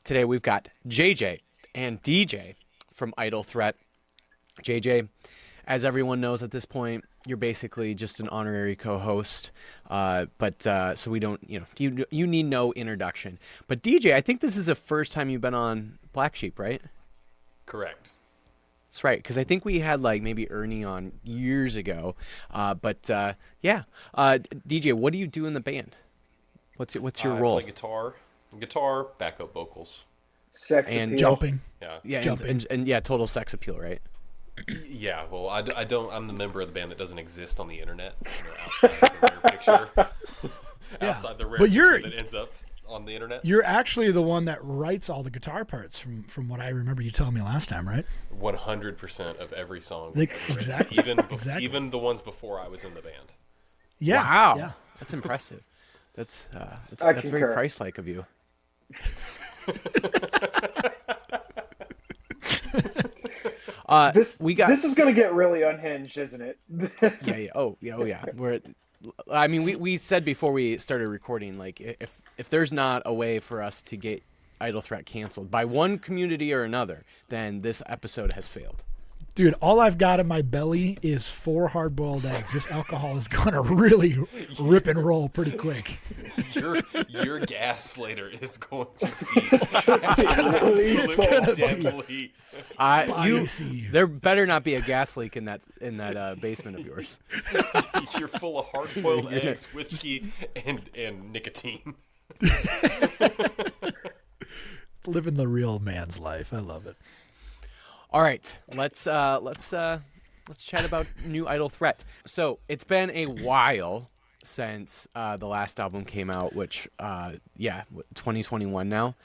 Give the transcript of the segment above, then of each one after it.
Today we've got JJ and DJ from Idle Threat. JJ, as everyone knows at this point, you're basically just an honorary co-host, so we don't, you need no introduction. But DJ, I think this is the first time you've been on Black Sheep, right? Correct. That's right, because I think we had like maybe Ernie on years ago. DJ, what do you do in the band? What's your role? I play guitar, backup vocals, sex and appeal. Jumping. Yeah, Jumping. and total sex appeal, right? Yeah, well, I don't. I'm the member of the band that doesn't exist on the internet. Outside of the rare picture, outside the rare picture that ends up on the internet. You're actually the one that writes all the guitar parts, from what I remember you telling me last time, right? 100% of every song. Exactly. Even the ones before I was in the band. Yeah. Wow. Yeah. That's impressive. That's concur. very Christ-like of you. This is going to get really unhinged, isn't it? Yeah. Oh yeah. We said before we started recording, like if there's not a way for us to get Idle Threat canceled by one community or another, then this episode has failed. Dude, all I've got in my belly is 4 hard-boiled eggs. This alcohol is going to really rip and roll pretty quick. Your gas later is going to be absolutely deadly. There better not be a gas leak in that basement of yours. You're full of hard-boiled eggs, whiskey, and nicotine. Living the real man's life. I love it. All right, let's chat about new Idle Threat. So it's been a while since the last album came out, which 2021 now.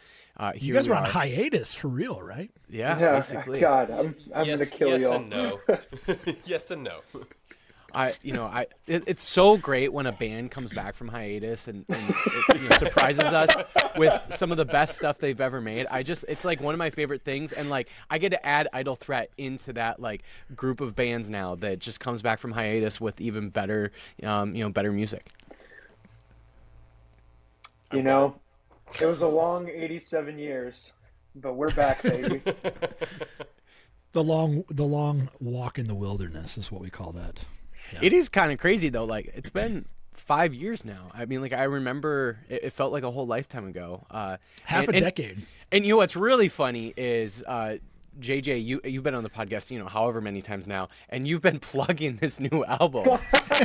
You guys were on hiatus for real, right? Yeah, basically. God, I'm gonna kill y'all. Yes and no. Yes and no. It's so great when a band comes back from hiatus and it surprises us with some of the best stuff they've ever made. It's like one of my favorite things, and like I get to add Idle Threat into that like group of bands now that just comes back from hiatus with even better, better music. It was a long 87 years, but we're back, baby. The long walk in the wilderness is what we call that. Yeah. It is kind of crazy though. Like it's been 5 years now. I mean, like I remember it felt like a whole lifetime ago. Half a decade. And what's really funny is JJ, you've been on the podcast, however many times now, and you've been plugging this new album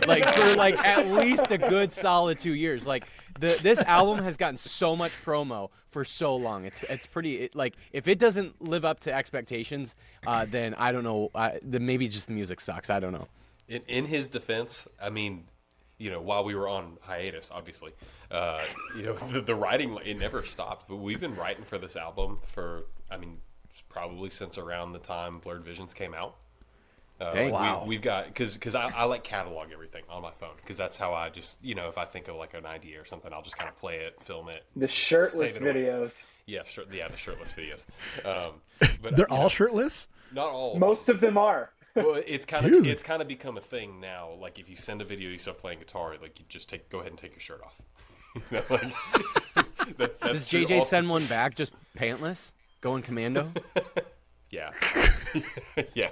like for like at least a good solid 2 years. Like this album has gotten so much promo for so long. It's pretty like if it doesn't live up to expectations, then I don't know. Then maybe just the music sucks. I don't know. In his defense, I mean, while we were on hiatus, obviously, the writing, it never stopped. But we've been writing for this album for, probably since around the time Blurred Visions came out. Wow. We've got, because I like catalog everything on my phone, because that's how I just, if I think of like an idea or something, I'll just kind of play it, film it. The shirtless videos. Yeah, the shirtless videos. But they're all shirtless? Not all. Most of them are. Well, it's kind of become a thing now. Like if you send a video of yourself playing guitar, like you just go ahead and take your shirt off. That's Does JJ send one back just pantless, going commando? Yeah, yeah.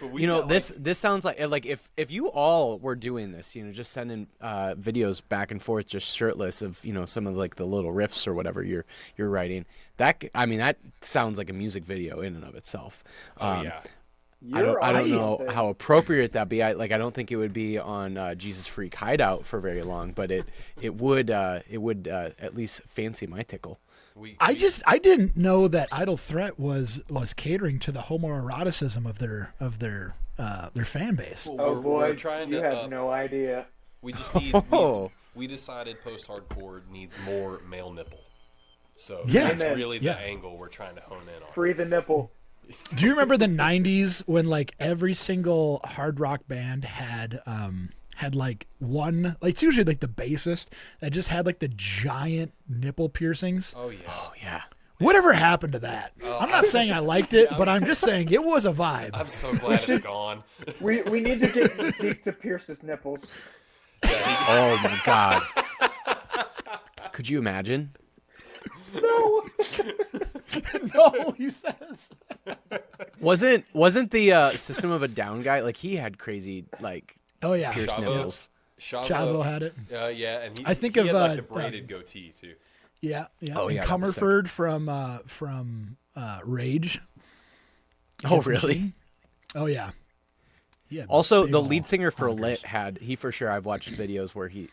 This sounds like if you all were doing this, just sending videos back and forth, just shirtless of some of like the little riffs or whatever you're writing. That sounds like a music video in and of itself. Yeah. I don't know how appropriate that'd be. I don't think it would be on Jesus Freak Hideout for very long, but it would at least fancy my tickle. I didn't know that Idle Threat was catering to the homoeroticism of their fan base. Well, boy, you have no idea. We just need. We decided post-hardcore needs more male nipple, so that's really the angle we're trying to hone in on. Free the nipple. Do you remember the 90s when like every single hard rock band had like one, like it's usually like the bassist that just had like the giant nipple piercings? Oh yeah. Whatever happened to that? I'm not saying I liked it, but I'm just saying it was a vibe. I'm so glad it's gone. We need to get Zeke to pierce his nipples. Oh my God. Could you imagine? No. No, he says. Wasn't the System of a Down guy, like, he had crazy, like, Oh yeah, pierced Chavo? nipples. Chavo had it. Yeah, and I think he of, had like the braided goatee too. Yeah, yeah. Oh, and yeah, that was sick. Comerford from Rage. Oh, Against really? Machine. Oh yeah. Yeah. Also, big the ol' lead singer for honkers. Lit he for sure, I've watched videos where he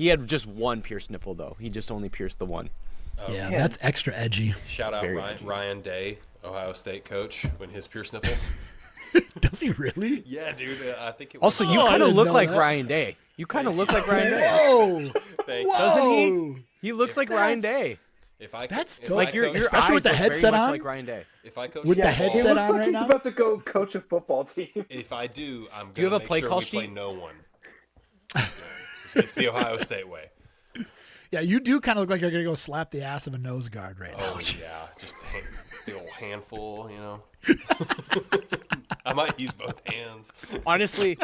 had just one pierced nipple though. He just only pierced the one. Yeah, man. that's extra edgy. Shout out Very edgy. Ryan Day, Ohio State coach, when his pierced nipples. Does he really? Yeah, dude. I think it was. Also, you Oh, I kind of didn't look know like that. Ryan Day. You kind of look like Ryan Day. Whoa! Thanks. Doesn't he? He looks like Ryan That's- Day. If I That's if dope. I Like your coach- Especially eyes with the look headset very much on? like Ryan Day. if I coach With the football- He headset looks on like right he's now? about to go coach a football team. If I do, I'm Do you gonna have a make play sure call we play sheet? no one. It's the Ohio State way. Yeah, you do kind of look like you're gonna go slap the ass of a nose guard right now. Oh yeah, just the old handful, you know. I might use both hands. Honestly,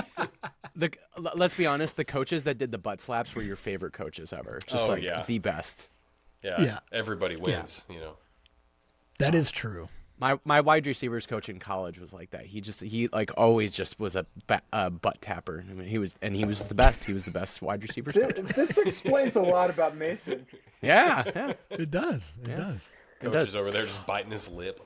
let's be honest, the coaches that did the butt slaps were your favorite coaches ever. Just Oh, like yeah. the best. Yeah, Yeah. everybody wins, you know. That is true. My wide receivers coach in college was like that. He like always just was a butt tapper. I mean, he was the best. He was the best wide receivers coach. This explains a lot about Mason. Yeah. It does. It does. Coach does. is over there just biting his lip.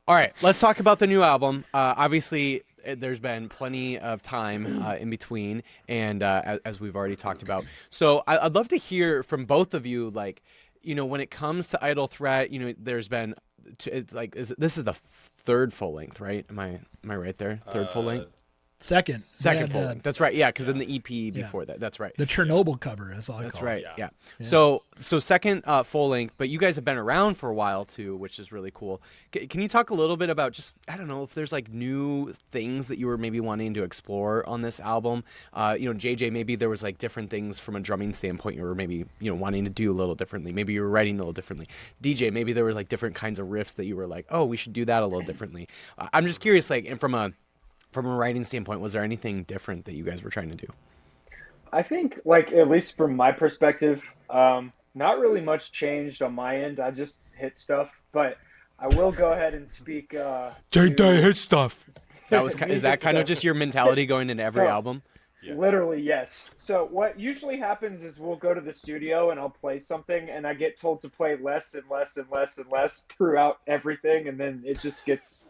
All right, let's talk about the new album. Obviously, there's been plenty of time in between, and as we've already talked about. So I'd love to hear from both of you, like, you know, when it comes to Idle Threat, you know, there's been, it's like, this is the third full length, right? Am I right there? Third full length? Second Full length. That's right. Yeah, because in the EP before that. That's right. The Chernobyl cover. That's all I That's call it. right. Yeah. Yeah. So second full length, but you guys have been around for a while too, which is really cool. Can you talk a little bit about just, I don't know, if there's like new things that you were maybe wanting to explore on this album? You know, JJ, maybe there was like different things from a drumming standpoint you were maybe, you know, wanting to do a little differently. Maybe you were writing a little differently. DJ, maybe there were like different kinds of riffs that you were like, oh, we should do that a little differently. I'm just curious, like, and from a writing standpoint, was there anything different that you guys were trying to do? I think, like, at least from my perspective, not really much changed on my end. I just hit stuff, but I will go ahead and speak. JJ hit stuff. That was Me is that hit kind of stuff. just your mentality going into every No. album? Yes. Literally, yes. So what usually happens is we'll go to the studio and I'll play something, and I get told to play less and less and less and less throughout everything, and then it just gets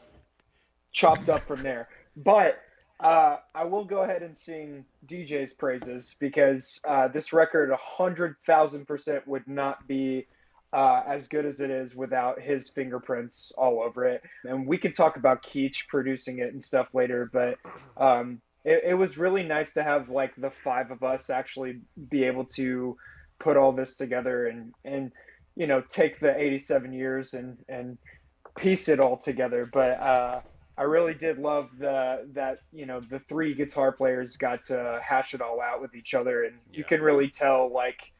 chopped up from there. But I will go ahead and sing DJ's praises, because this record 100,000% would not be as good as it is without his fingerprints all over it. And we can talk about Keach producing it and stuff later, but it was really nice to have like the five of us actually be able to put all this together and you know, take the 87 years and piece it all together. But I really did love that you know, the three guitar players got to hash it all out with each other, and you can really tell like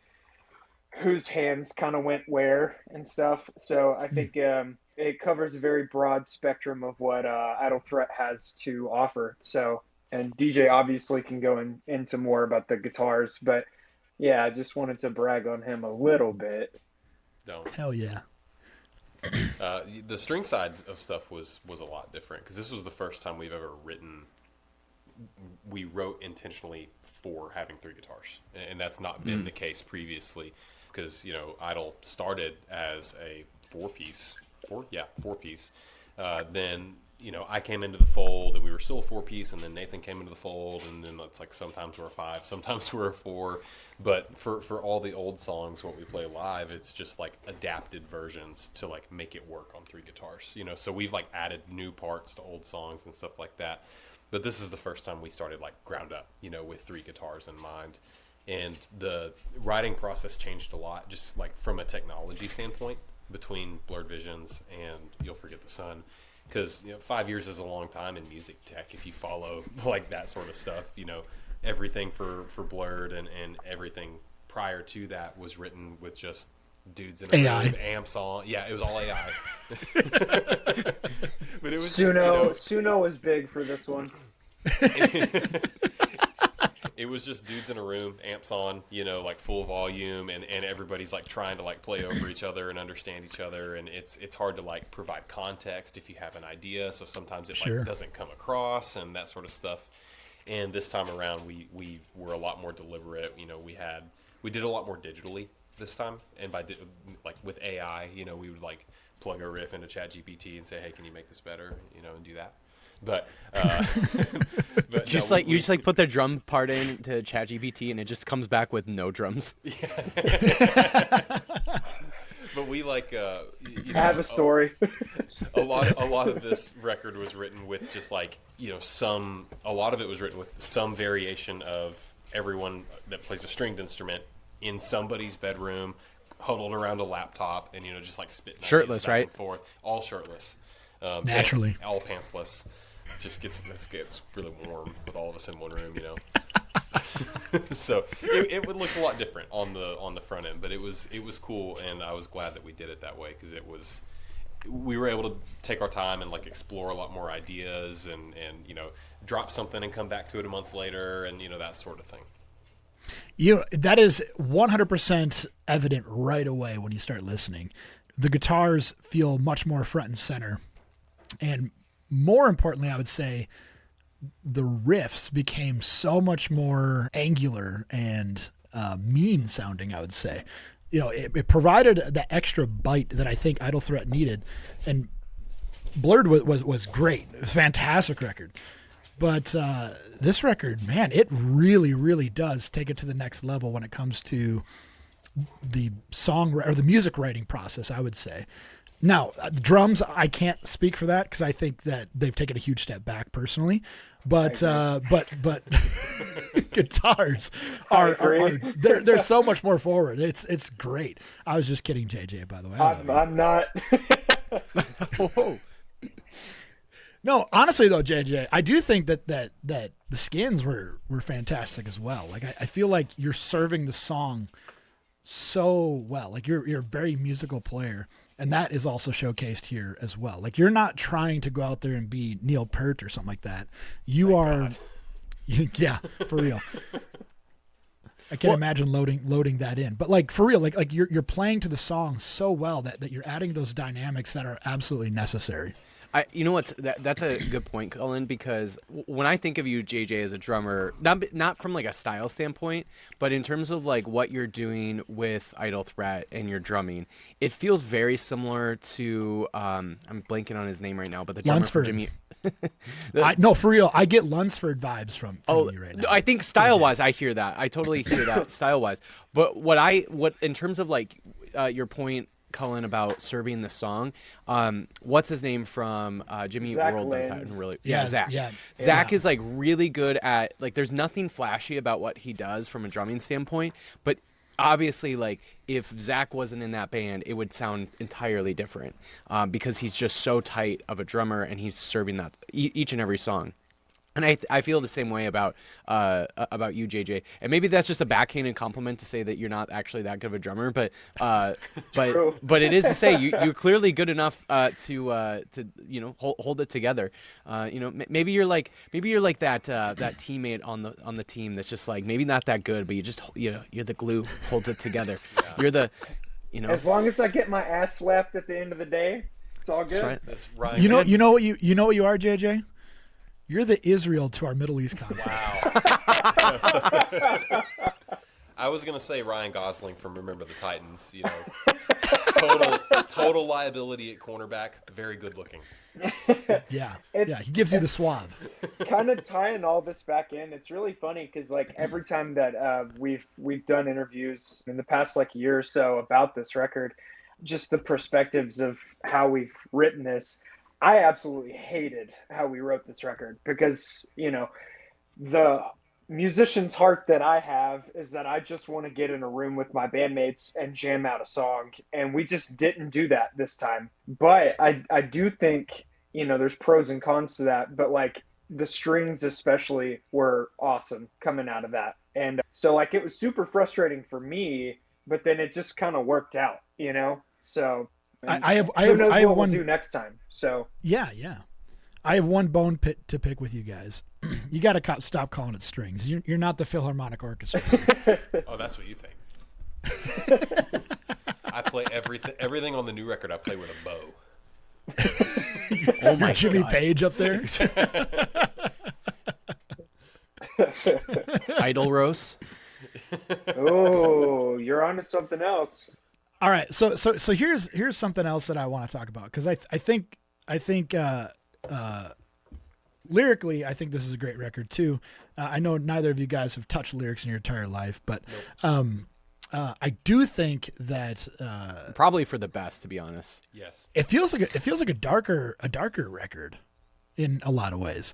whose hands kind of went where and stuff. So I think it covers a very broad spectrum of what Idle Threat has to offer. So, and DJ obviously can go into more about the guitars, but yeah, I just wanted to brag on him a little bit. Don't. Hell yeah. The string side of stuff was a lot different, because this was the first time we've ever we wrote intentionally for having three guitars, and that's not been the case previously, because, you know, Idle started as a four piece. Then, you know, I came into the fold and we were still a four piece, and then Nathan came into the fold, and then it's like sometimes we're a five, sometimes we're a four. But for all the old songs, what we play live, it's just like adapted versions to like make it work on three guitars, you know. So we've like added new parts to old songs and stuff like that. But this is the first time we started like ground up, you know, with three guitars in mind. And the writing process changed a lot, just like from a technology standpoint, between Blurred Visions and You'll Forget the Sun. Because, you know, 5 years is a long time in music tech if you follow like that sort of stuff. You know, everything for Blurred and everything prior to that was written with just dudes in a AI. room with amps on. Yeah, it was all AI. But it was Suno was big for this one. It was just dudes in a room, amps on, like full volume, and everybody's like trying to like play over each other and understand each other, and it's hard to like provide context if you have an idea, so sometimes it like doesn't come across and that sort of stuff. And this time around, we were a lot more deliberate. We did a lot more digitally this time, and like with AI, we would like plug a riff into ChatGPT and say, hey, can you make this better, and do that. But but just no, you just put the drum part into ChatGPT and it just comes back with no drums. But we like I have a story. a lot of this record was written with just like a lot of it was written with some variation of everyone that plays a stringed instrument in somebody's bedroom, huddled around a laptop, and just like spitting shirtless, back right? and forth, all shirtless, naturally, all pantsless. It just gets really warm with all of us in one room, So it would look a lot different on the front end, but it was cool, and I was glad that we did it that way because we were able to take our time and like explore a lot more ideas and drop something and come back to it a month later and that sort of thing. That is 100% evident right away when you start listening. The guitars feel much more front and center, and more importantly, I would say the riffs became so much more angular and mean sounding, I would say. It provided the extra bite that I think Idle Threat needed. And Blurred was great. It was a fantastic record. But this record, man, it really, really does take it to the next level when it comes to the the music writing process, I would say. Now, drums, I can't speak for that because I think that they've taken a huge step back personally. But guitars are they're so much more forward. It's great. I was just kidding, JJ, by the way. I'm not. Whoa. No, honestly though, JJ, I do think that the skins were fantastic as well. Like I feel like you're serving the song so well. Like you're a very musical player. And that is also showcased here as well. Like you're not trying to go out there and be Neil Peart or something like that. You are, yeah, for real. I can't imagine loading that in. But like for real, like you're playing to the song so well that you're adding those dynamics that are absolutely necessary. That's a good point, Cullen, because when I think of you, JJ, as a drummer, not from like a style standpoint, but in terms of like what you're doing with Idle Threat and your drumming, it feels very similar to I'm blanking on his name right now, but the drummer for Jimmy. No, for real, I get Lunsford vibes from you right now. I think style-wise, I hear that. I totally hear that style-wise. But what in terms of like your point, Cullen, about serving the song, what's his name from Jimmy Zach World Lins. does that really Zach. Zach is like really good at, like, there's nothing flashy about what he does from a drumming standpoint, but obviously like if Zach wasn't in that band it would sound entirely different because he's just so tight of a drummer and he's serving that each and every song. And I feel the same way about you, JJ. And maybe that's just a backhanded compliment to say that you're not actually that good of a drummer, but it is to say you're clearly good enough to hold it together. Maybe you're like that teammate on the team that's just like maybe not that good, but you're the glue, holds it together. Yeah. You're the As long as I get my ass slapped at the end of the day, it's all good. That's right. You know what you are, JJ? You're the Israel to our Middle East conflict. Wow. I was gonna say Ryan Gosling from Remember the Titans. Total liability at cornerback. Very good looking. Yeah, he gives you the swab. Kind of tying all this back in, it's really funny because like every time that we've done interviews in the past like year or so about this record, just the perspectives of how we've written this. I absolutely hated how we wrote this record because, the musician's heart that I have is that I just want to get in a room with my bandmates and jam out a song. And we just didn't do that this time. But I do think, there's pros and cons to that. But like the strings especially were awesome coming out of that. And so like it was super frustrating for me, but then it just kind of worked out, So I have what one we'll do next time. So yeah. I have one bone to pick with you guys, You got to stop calling it strings. You're not the Philharmonic Orchestra. Oh, that's what you think. I play everything on the new record. I play with a bow. Oh my Jimmy God. Page up there. Idol roast. Oh, you're onto something else. All right, so here's something else that I want to talk about, because I think lyrically, I think this is a great record too. I know neither of you guys have touched lyrics in your entire life, but I do think that Probably for the best, to be honest. Yes. it feels like a darker record in a lot of ways.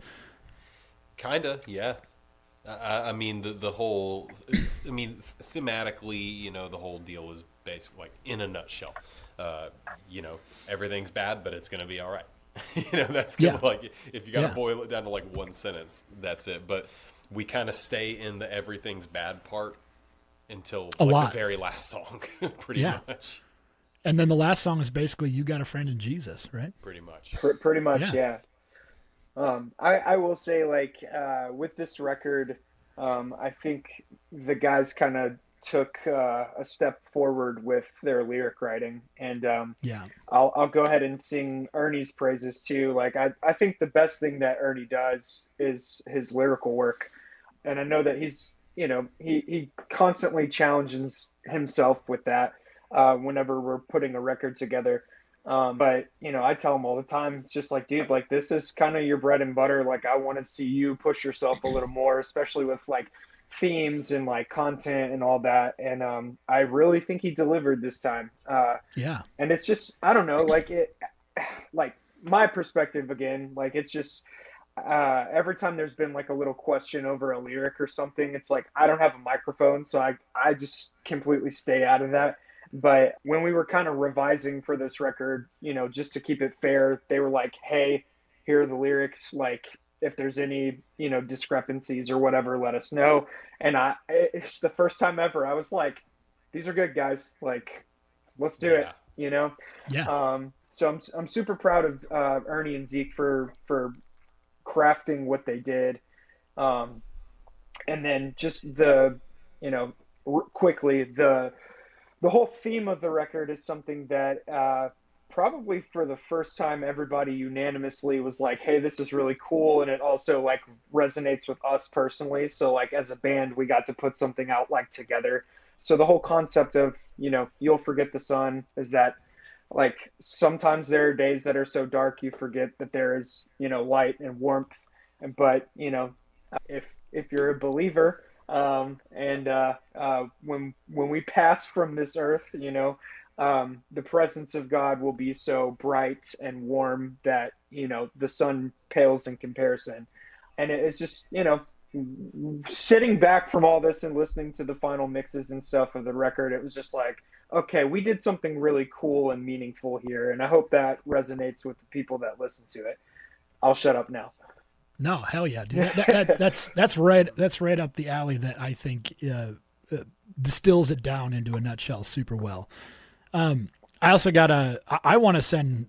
Kinda, yeah. I mean, the whole, I mean, thematically, you know, the whole deal is basically like in a nutshell. You know, everything's bad, but it's gonna be all right. You know, that's kind of like, if you gotta boil it down to like one sentence, that's it. But we kind of stay in the everything's bad part until like the very last song, pretty much. And then the last song is basically "You Got a Friend in Jesus," right? Pretty much. Pretty much, yeah. I will say, like, with this record, I think the guys kind of took a step forward with their lyric writing, and I'll go ahead and sing Ernie's praises too. Like, I think the best thing that Ernie does is his lyrical work, and I know that he's, you know, he constantly challenges himself with that whenever we're putting a record together. But, you know, I tell him all the time, it's just like, dude, like, this is kind of your bread and butter. Like, I want to see you push yourself a little more, especially with like themes and like content and all that. And I really think he delivered this time. And it's just, I don't know, like like my perspective again, like it's just every time there's been like a little question over a lyric or something, it's like I don't have a microphone, so I just completely stay out of that. But when we were kind of revising for this record, you know, just to keep it fair, they were like, hey, here are the lyrics. Like, if there's any, you know, discrepancies or whatever, let us know. And it's the first time ever I was like, these are good, guys. Like, let's do it, you know? Yeah. So I'm super proud of Ernie and Zeke for crafting what they did. And then just the, you know, quickly, the whole theme of the record is something that probably for the first time everybody unanimously was like, hey, this is really cool. And it also like resonates with us personally. So like as a band, we got to put something out like together. So the whole concept of, you know, You'll Forget the Sun is that like sometimes there are days that are so dark you forget that there is, you know, light and warmth. But, you know, if you're a believer, when we pass from this earth, you know, the presence of God will be so bright and warm that, you know, the sun pales in comparison. And it's just, you know, sitting back from all this and listening to the final mixes and stuff of the record, it was just like, okay, we did something really cool and meaningful here. And I hope that resonates with the people that listen to it. I'll shut up now. No, hell yeah, dude. That's right up the alley that I think distills it down into a nutshell super well. I also I want to send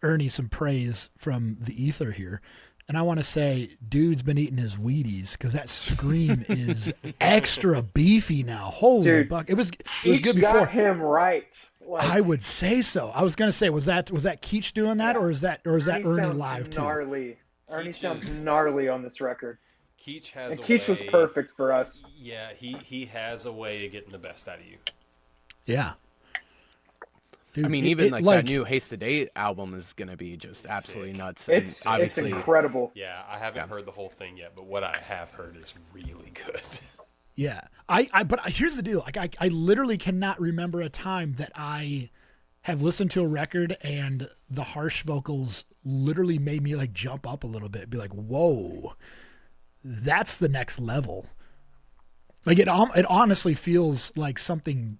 Ernie some praise from the ether here. And I want to say, dude's been eating his Wheaties because that scream is extra beefy now. Holy buck! It was good before. Got him right. Like, I would say so. I was gonna say, was that Keach doing that, or is that Ernie live too? Gnarly. Ernie sounds gnarly on this record. Keach has. And Keach was perfect for us. Yeah, he has a way of getting the best out of you. Yeah. Dude, I mean, even that new Haste the Day album is going to be just absolutely nuts. It's obviously incredible. Yeah, I haven't heard the whole thing yet, but what I have heard is really good. Yeah. But here's the deal. Like, I literally cannot remember a time that I have listened to a record and the harsh vocals literally made me like jump up a little bit, be like, whoa, that's the next level. Like it honestly feels like something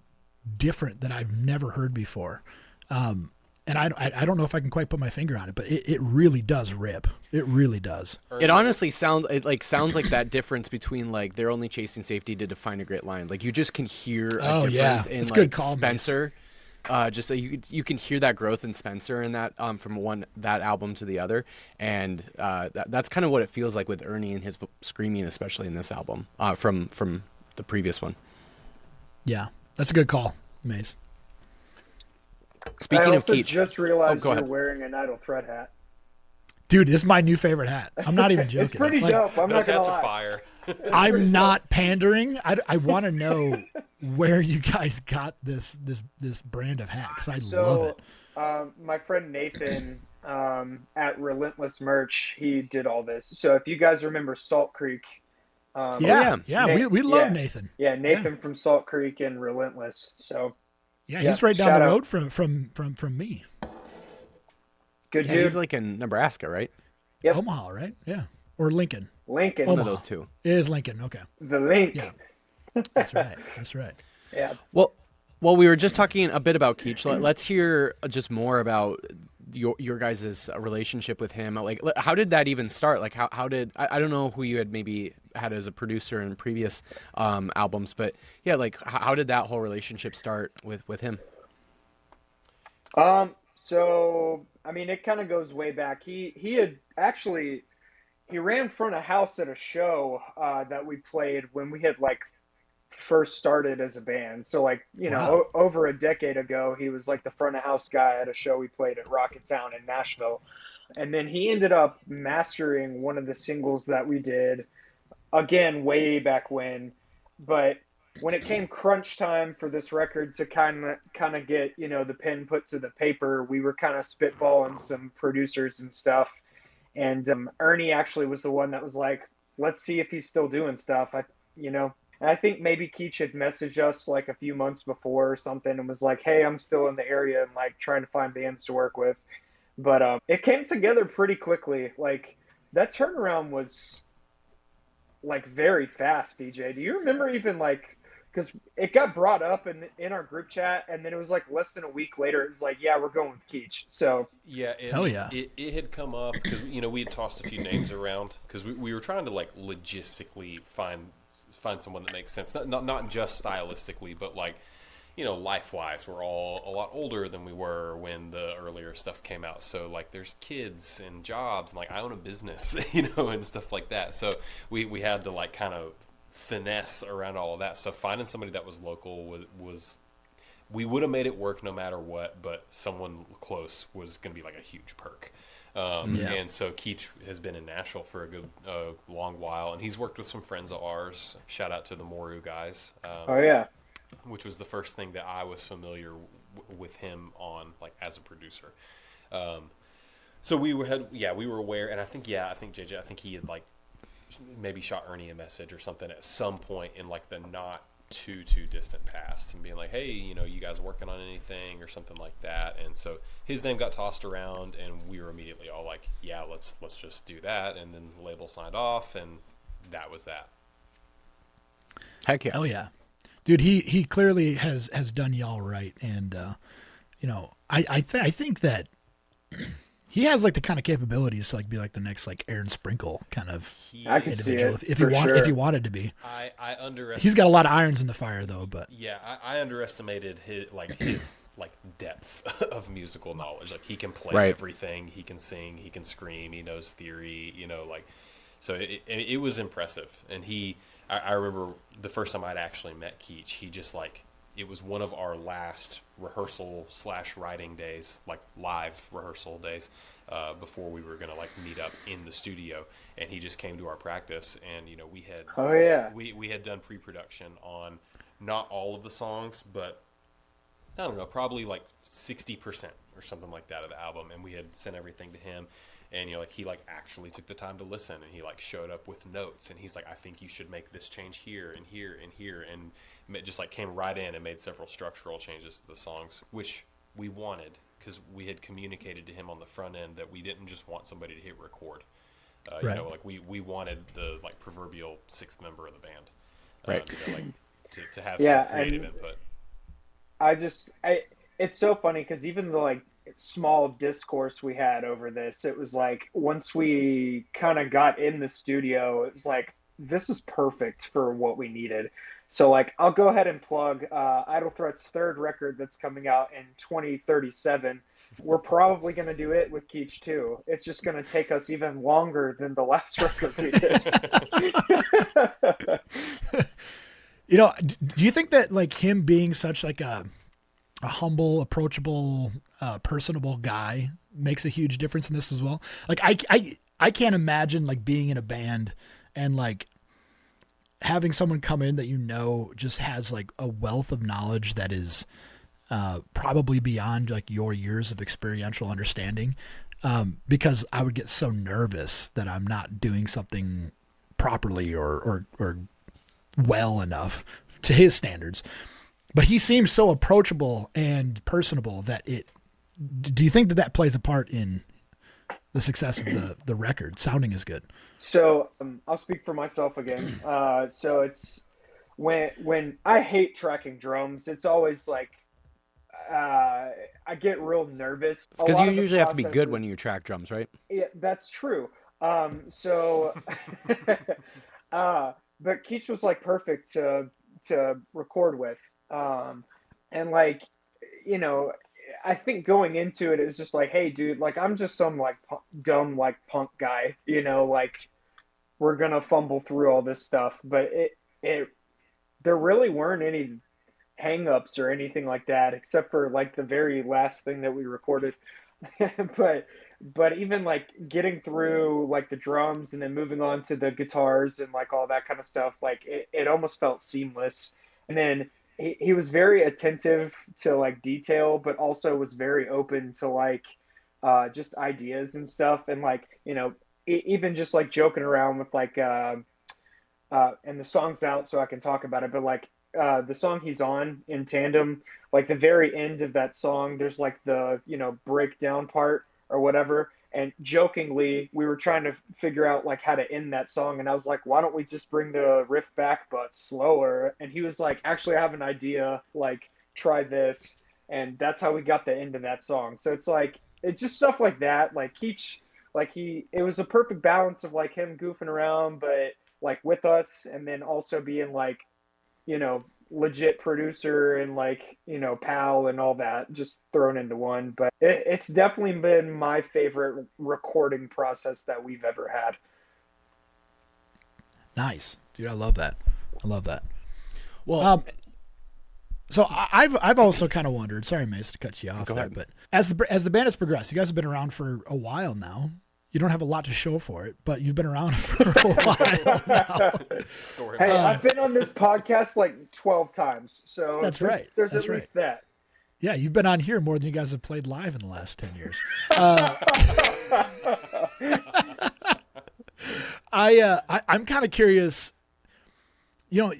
different that I've never heard before. And I don't know if I can quite put my finger on it, but it really does rip. It really does. It honestly sounds like that difference between like They're Only Chasing Safety to Define a Great Line. Like you just can hear a difference in it's like good call, Spencer. Just so you can hear that growth in Spencer in that from that album to the other, and that's kind of what it feels like with Ernie and his screaming, especially in this album from the previous one. Yeah, that's a good call, Mace. Speaking of Keach, just realized go you're ahead. wearing an Idle Thread hat. Dude, this is my new favorite hat. I'm not even joking. It's pretty Like, dope. I'm Those not gonna hats are lie. fire. I'm not pandering. I want to know where you guys got this brand of hat, because I love it. My friend Nathan at Relentless Merch, he did all this. So if you guys remember Salt Creek, Yeah, we love yeah. Nathan. Yeah, Nathan from Salt Creek and Relentless. So Yeah, he's right down shout the out. road from me. Good Yeah, dude. he's like in Nebraska, right? Yep. Omaha, right? Yeah, or Lincoln. Lincoln, One of Omaha. those two. It is Lincoln. Okay, the link. yeah, that's right. That's right. Yeah. Well, we were just talking a bit about Keach. Let's hear just more about your guys' relationship with him. Like, how did that even start? Like, how did I don't know who you had maybe had as a producer in previous albums, but yeah, like how did that whole relationship start with him? So I mean, it kind of goes way back. He had actually he ran front of house at a show that we played when we had like first started as a band. So like, you know, over a decade ago, he was like the front of house guy at a show we played at Rocket Town in Nashville. And then he ended up mastering one of the singles that we did, again, way back when. But when it came crunch time for this record to kind of get, you know, the pen put to the paper, we were kind of spitballing some producers and stuff. And Ernie actually was the one that was like, let's see if he's still doing stuff. And I think maybe Keach had messaged us like a few months before or something and was like, hey, I'm still in the area and like trying to find bands to work with. But it came together pretty quickly. Like that turnaround was like very fast, DJ. Do you remember even like, because it got brought up in our group chat, and then it was like less than a week later, it was like, yeah, we're going with Keach. So yeah, hell yeah, it had come up because we had tossed a few names around because we were trying to like logistically find someone that makes sense, not just stylistically, but like, you know, life-wise, we're all a lot older than we were when the earlier stuff came out. So like there's kids and jobs and like I own a business, you know, and stuff like that. So we had to like kind of finesse around all of that. So finding somebody that was local was we would have made it work no matter what, but someone close was going to be like a huge perk. And so Keach has been in Nashville for a good long while, and he's worked with some friends of ours. Shout out to the Moru guys. oh yeah. Which was the first thing that I was familiar with him on, like as a producer. So we were aware, and I think JJ, I think he had like maybe shot Ernie a message or something at some point in like the not too distant past, and being like, hey, you know, you guys working on anything or something like that. And so his name got tossed around, and we were immediately all like, yeah, let's just do that. And then the label signed off, and that was that. Heck yeah. hell yeah, dude. He clearly has done y'all right, and you know, I think that he has like the kind of capabilities to like be like the next like Aaron Sprinkle kind of I can see individual it, if he wanted to be. I underestimated. He's got a lot of irons in the fire though, but Yeah, I underestimated his depth of musical knowledge. Like he can play everything, he can sing, he can scream, he knows theory, you know, like so it was impressive. And I remember the first time I'd actually met Keach, he just like it was one of our last rehearsal/writing days, like live rehearsal days, before we were gonna like meet up in the studio. And he just came to our practice, and you know we had done pre-production on not all of the songs, but I don't know, probably like 60% or something like that of the album. And we had sent everything to him, and you know, like he like actually took the time to listen, and he like showed up with notes, and he's like, I think you should make this change here and here and here, and it just like came right in and made several structural changes to the songs, which we wanted because we had communicated to him on the front end that we didn't just want somebody to hit record. You know, like we wanted the like proverbial sixth member of the band, right? You know, like to have some creative input. It's so funny because even the like small discourse we had over this, it was like once we kind of got in the studio, it was like this is perfect for what we needed. So like I'll go ahead and plug Idle Threat's third record that's coming out in 2037. We're probably going to do it with Keach too. It's just going to take us even longer than the last record we did. Do you think that like him being such like a humble, approachable, personable guy makes a huge difference in this as well? Like I can't imagine like being in a band and like having someone come in that just has like a wealth of knowledge that is probably beyond like your years of experiential understanding, because I would get so nervous that I'm not doing something properly or well enough to his standards. But he seems so approachable and personable that do you think that plays a part in the success of the record sounding as good? So I'll speak for myself again. So it's when I hate tracking drums, it's always like I get real nervous. It's because you usually have to be good when you track drums, right? Yeah, that's true. So but Keach was like perfect to record with. And like, I think going into it, it was just like, hey, dude, like I'm just some like dumb like punk guy, like we're gonna fumble through all this stuff, but there really weren't any hang-ups or anything like that, except for like the very last thing that we recorded. but even like getting through like the drums and then moving on to the guitars and like all that kind of stuff, like it almost felt seamless. And then he was very attentive to like detail, but also was very open to like just ideas and stuff. And like, even just like joking around with like, and the song's out so I can talk about it, but like the song he's on in Tandem, like the very end of that song, there's like the, breakdown part or whatever. And jokingly, we were trying to figure out like how to end that song. And I was like, why don't we just bring the riff back, but slower? And he was like, actually, I have an idea, like try this. And that's how we got the end of that song. So it's like, it's just stuff like that. Like Keach, like it was a perfect balance of like him goofing around, but like with us, and then also being like, legit producer and like, pal and all that just thrown into one. But it's definitely been my favorite recording process that we've ever had. Nice, dude. I love that. Well, so I've also kind of wondered, sorry, Mason, to cut you off there, but as the band has progressed, you guys have been around for a while now. You don't have a lot to show for it, but you've been around for a while now. Hey, I've been on this podcast like 12 times, so that's right. There's at least that. Yeah, you've been on here more than you guys have played live in the last 10 years. I'm kind of curious. The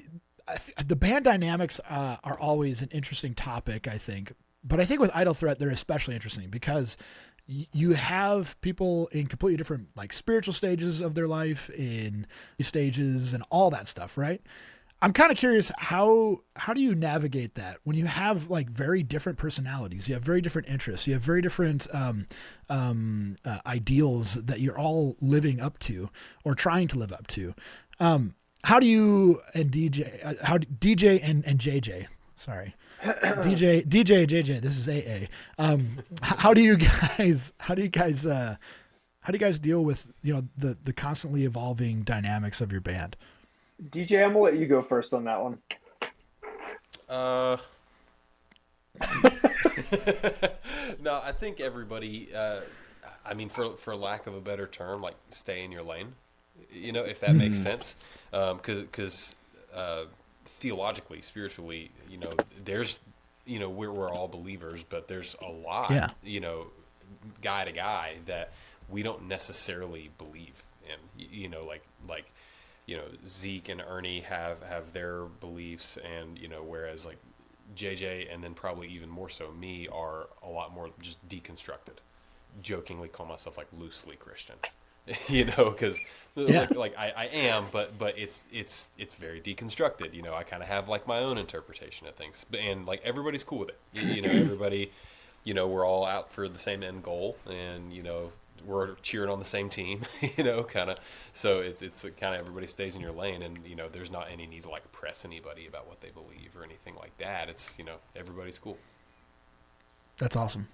band dynamics are always an interesting topic, I think. But I think with Idle Threat, they're especially interesting because you have people in completely different like spiritual stages of their life, in stages and all that stuff, right? I'm kind of curious, how do you navigate that when you have like very different personalities, you have very different interests, you have very different ideals that you're all living up to or trying to live up to? How do you and DJ and JJ, sorry, DJ JJ, this is AA. How do you guys deal with the constantly evolving dynamics of your band? DJ, I'm gonna let you go first on that one. No, I think everybody, for lack of a better term, like stay in your lane, if that makes sense. Because theologically, spiritually, there's, we're all believers, but there's a lot, guy to guy that we don't necessarily believe in, like Zeke and Ernie have their beliefs, and whereas like JJ and then probably even more so me are a lot more just deconstructed. Jokingly call myself like loosely Christian, because like I am, but it's very deconstructed. I kind of have like my own interpretation of things, and like everybody's cool with it. Everybody, we're all out for the same end goal, and we're cheering on the same team, kind of. So it's kind of everybody stays in your lane, and there's not any need to like press anybody about what they believe or anything like that. It's everybody's cool. That's awesome.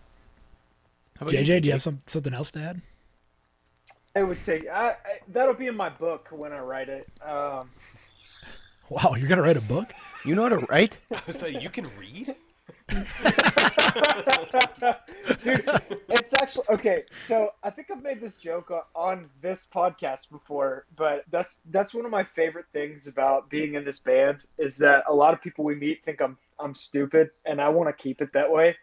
How about JJ, do you have something else to add? I would say that'll be in my book when I write it. Wow, you're gonna write a book? You know how to write? I was like, you can read? Dude, it's actually okay. So I think I've made this joke on this podcast before, but that's one of my favorite things about being in this band is that a lot of people we meet think I'm stupid, and I want to keep it that way.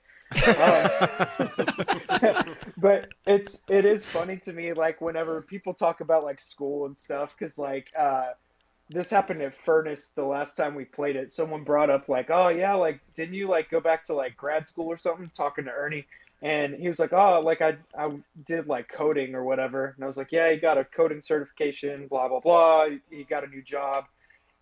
But it is funny to me, like whenever people talk about like school and stuff, because like this happened at Furnace the last time we played it. Someone brought up like, oh yeah, like didn't you like go back to like grad school or something? Talking to Ernie, and he was like, oh, like I did like coding or whatever, and I was like, yeah, he got a coding certification, blah blah blah. He got a new job.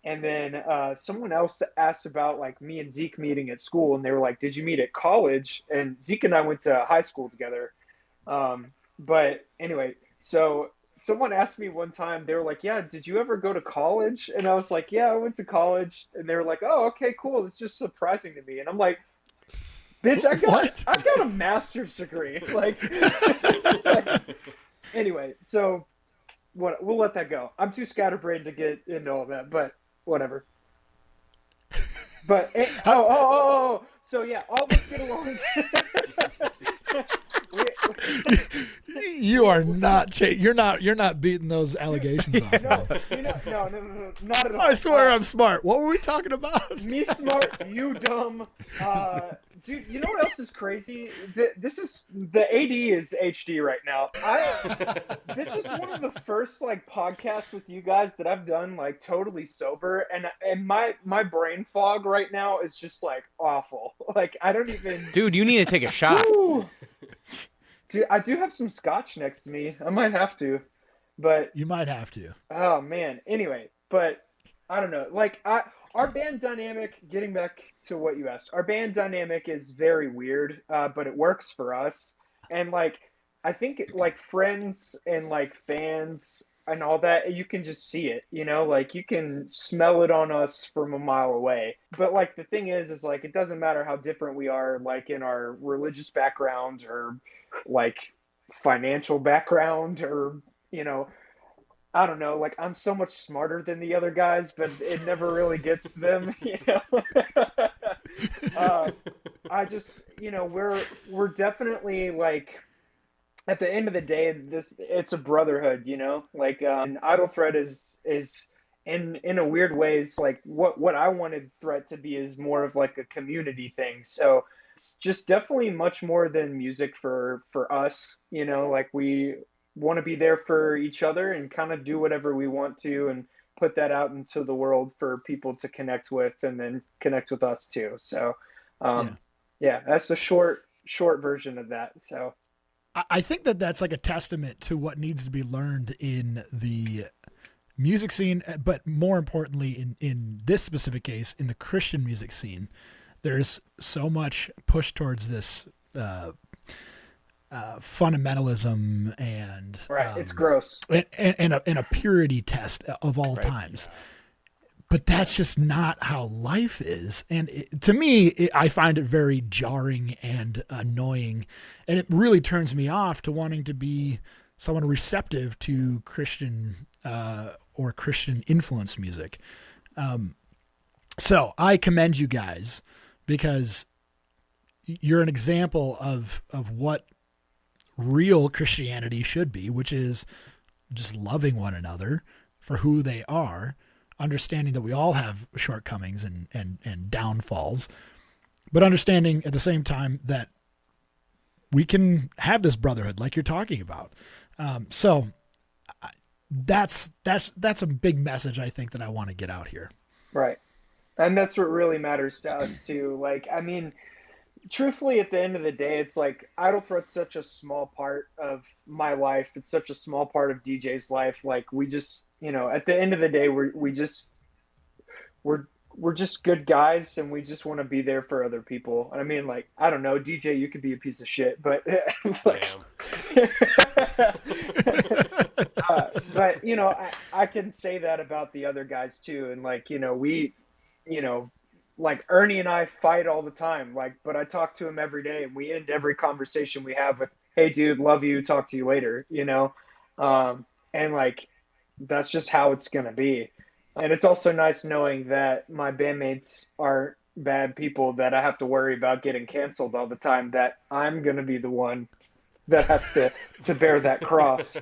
And then someone else asked about like me and Zeke meeting at school, and they were like, "Did you meet at college?" And Zeke and I went to high school together. But anyway, so someone asked me one time, they were like, "Yeah, did you ever go to college?" And I was like, "Yeah, I went to college." And they were like, "Oh, okay, cool. It's just surprising to me." And I'm like, "Bitch, I got a master's degree." Like anyway, so what? We'll let that go. I'm too scatterbrained to get into all that, but. Whatever. But so yeah, all of us get along. You are not. You're not beating those allegations off. No, not at all. I swear I'm smart. What were we talking about? Me smart, you dumb. Dude, you know what else is crazy? The AD is HD right now. This is one of the first like podcasts with you guys that I've done like totally sober, and my brain fog right now is just like awful. Like I don't even. Dude, you need to take a shot. Dude, I do have some scotch next to me. I might have to, but you might have to. Oh man. Anyway, but I don't know. Like our band dynamic. Getting back to what you asked, our band dynamic is very weird, but it works for us. And like, I think like friends and like fans and all that, you can just see it. Like you can smell it on us from a mile away. But like the thing is like it doesn't matter how different we are, like in our religious background or like financial background or I don't know, like I'm so much smarter than the other guys, but it never really gets to them. I just we're definitely like at the end of the day, it's a brotherhood, like and Idle Threat is in a weird way, it's like what I wanted Threat to be is more of like a community thing. So it's just definitely much more than music for us, like we want to be there for each other and kind of do whatever we want to and put that out into the world for people to connect with and then connect with us too. So yeah, that's the short version of that. So I think that's like a testament to what needs to be learned in the music scene, but more importantly in this specific case, in the Christian music scene. There's so much push towards this fundamentalism and right, it's gross and a purity test of all times. But that's just not how life is. And to me, I find it very jarring and annoying. And it really turns me off to wanting to be someone receptive to Christian or Christian influenced music. So I commend you guys because you're an example of what real Christianity should be, which is just loving one another for who they are, understanding that we all have shortcomings and downfalls, but understanding at the same time that we can have this brotherhood like you're talking about. So that's a big message I think that I want to get out here. Right. And that's what really matters to us too. Like, I mean, truthfully, at the end of the day, it's like Idle Threat's such a small part of my life. It's such a small part of DJ's life. Like we just, at the end of the day, we're we're just good guys, and we just want to be there for other people. I mean, like, I don't know, DJ, you could be a piece of shit, but like, but you know, I can say that about the other guys too, and like, you know, we, you know, like Ernie and I fight all the time, like, but I talk to him every day, and we end every conversation we have with, "Hey, dude, love you, talk to you later," you know, and like, that's just how it's gonna be. And it's also nice knowing that my bandmates aren't bad people that I have to worry about getting canceled all the time, that I'm going to be the one that has to bear that cross.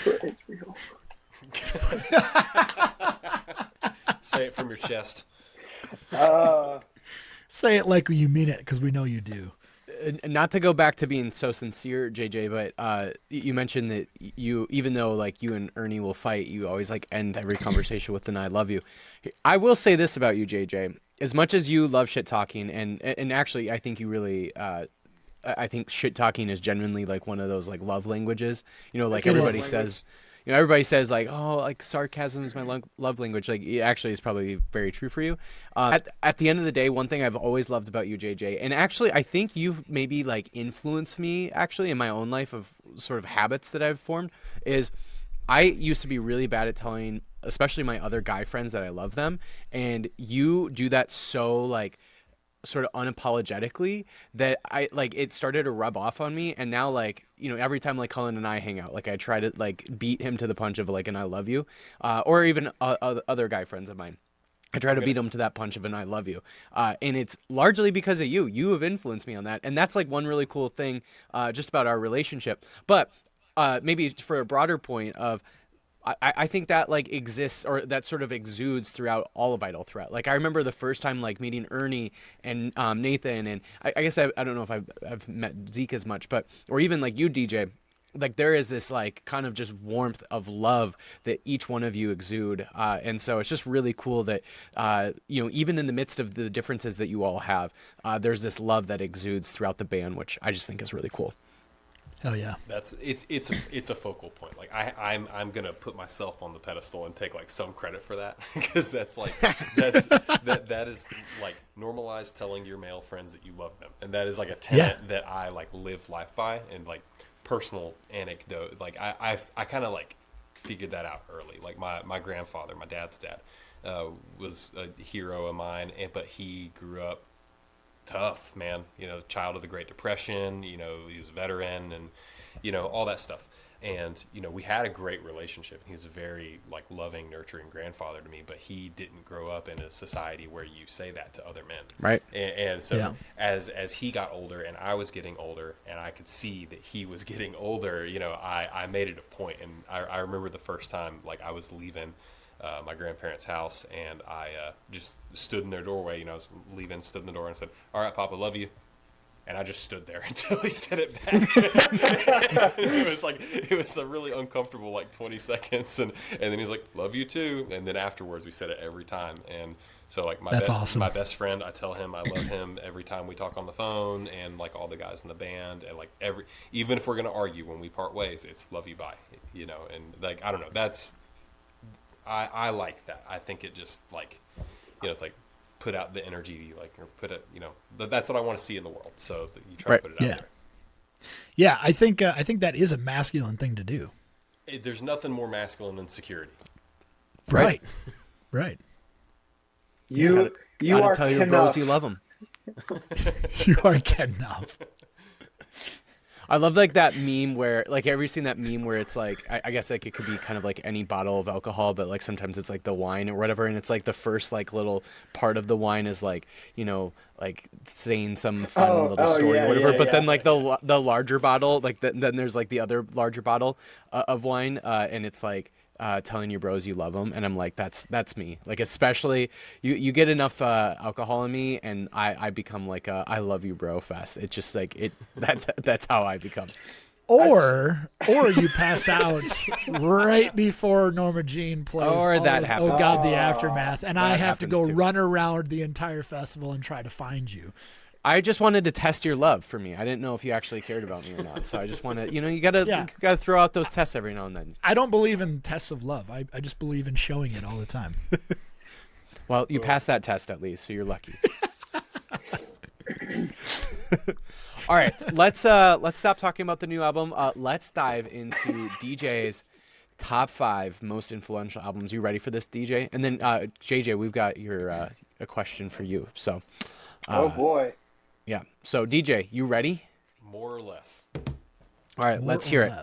It's real. Say it from your chest. Say it like you mean it, because we know you do. Not to go back to being so sincere, JJ, but you mentioned that you, even though like you and Ernie will fight, you always like end every conversation with an "I love you." I will say this about you, JJ: as much as you love shit talking, and actually, I think you really, I think shit talking is genuinely like one of those like love languages. You know, like everybody says. You know, everybody says like, oh, like sarcasm is my love language. Like, it actually is probably very true for you. At the end of the day, one thing I've always loved about you, JJ, and actually I think you've maybe like influenced me actually in my own life of sort of habits that I've formed, is I used to be really bad at telling, especially my other guy friends, that I love them. And you do that so like sort of unapologetically that I like it started to rub off on me. And now, like, you know, every time like Cullen and I hang out, like I try to like beat him to the punch of like an "I love you," or even other guy friends of mine. I try to beat him to that punch of an "I love you," and it's largely because of you. You have influenced me on that, and that's like one really cool thing just about our relationship. But maybe for a broader point of, I think that like exists, or that sort of exudes throughout all of Idle Threat. Like I remember the first time like meeting Ernie and Nathan, and I guess I don't know if I've met Zeke as much, but or even like you, DJ. Like there is this like kind of just warmth of love that each one of you exude, and so it's just really cool that you know, even in the midst of the differences that you all have, there's this love that exudes throughout the band, which I just think is really cool. Hell yeah. It's a focal point. Like I'm gonna put myself on the pedestal and take like some credit for that, because that's like that is like normalized telling your male friends that you love them, and that is like a tenet that I like live life by. And like personal anecdote, like I kind of like figured that out early. Like my grandfather, my dad's dad, was a hero of mine, but he grew up tough, man. You know, child of the Great Depression, you know, he was a veteran, and you know, all that stuff. And you know, we had a great relationship. He was a very like loving, nurturing grandfather to me, but he didn't grow up in a society where you say that to other men, right? And so as he got older and I was getting older, and I could see that he was getting older, you know, I made it a point. And I remember the first time like I was leaving my grandparents' house, and I just stood in their doorway. You know, I was leaving, stood in the door, and said, "All right, Papa, love you." And I just stood there until he said it back. it was a really uncomfortable like 20 seconds, and then he's like, "Love you too." And then afterwards, we said it every time. And so like awesome. My best friend, I tell him I love him every time we talk on the phone, and like all the guys in the band, and like even if we're gonna argue when we part ways, it's "love you, bye," you know. And like I don't know, that's. I like that. I think it just like, you know, it's like put out the energy, like, or put it, you know, that's what I want to see in the world. So you try to put it out there. Yeah, I think that is a masculine thing to do. There's nothing more masculine than security. Right. You are tell your bros you love them. You are enough. I love like that meme where like, have you seen that meme where it's like, I guess like it could be kind of like any bottle of alcohol, but like sometimes it's like the wine or whatever, and it's like the first like little part of the wine is like, you know, like saying some fun little story or whatever, but then like the larger bottle, like then there's like the other larger bottle of wine, and it's like telling your bros you love them. And I'm like, that's me. Like, especially you get enough alcohol in me, and I become like a I love you bro fest. It's just like that's how I become. Or you pass out right before Norma Jean plays. Or that happens. Oh God, the aftermath, and I have to go too. run around the entire festival and try to find you. I just wanted to test your love for me. I didn't know if you actually cared about me or not. So I just want to, you gotta throw out those tests every now and then. I don't believe in tests of love. I just believe in showing it all the time. Well, you passed that test at least, so you're lucky. All right, let's stop talking about the new album. Let's dive into DJ's top 5 most influential albums. You ready for this, DJ? And then JJ, we've got your a question for you. So, oh boy. Yeah. So DJ, you ready? More or less. All right, let's hear it. All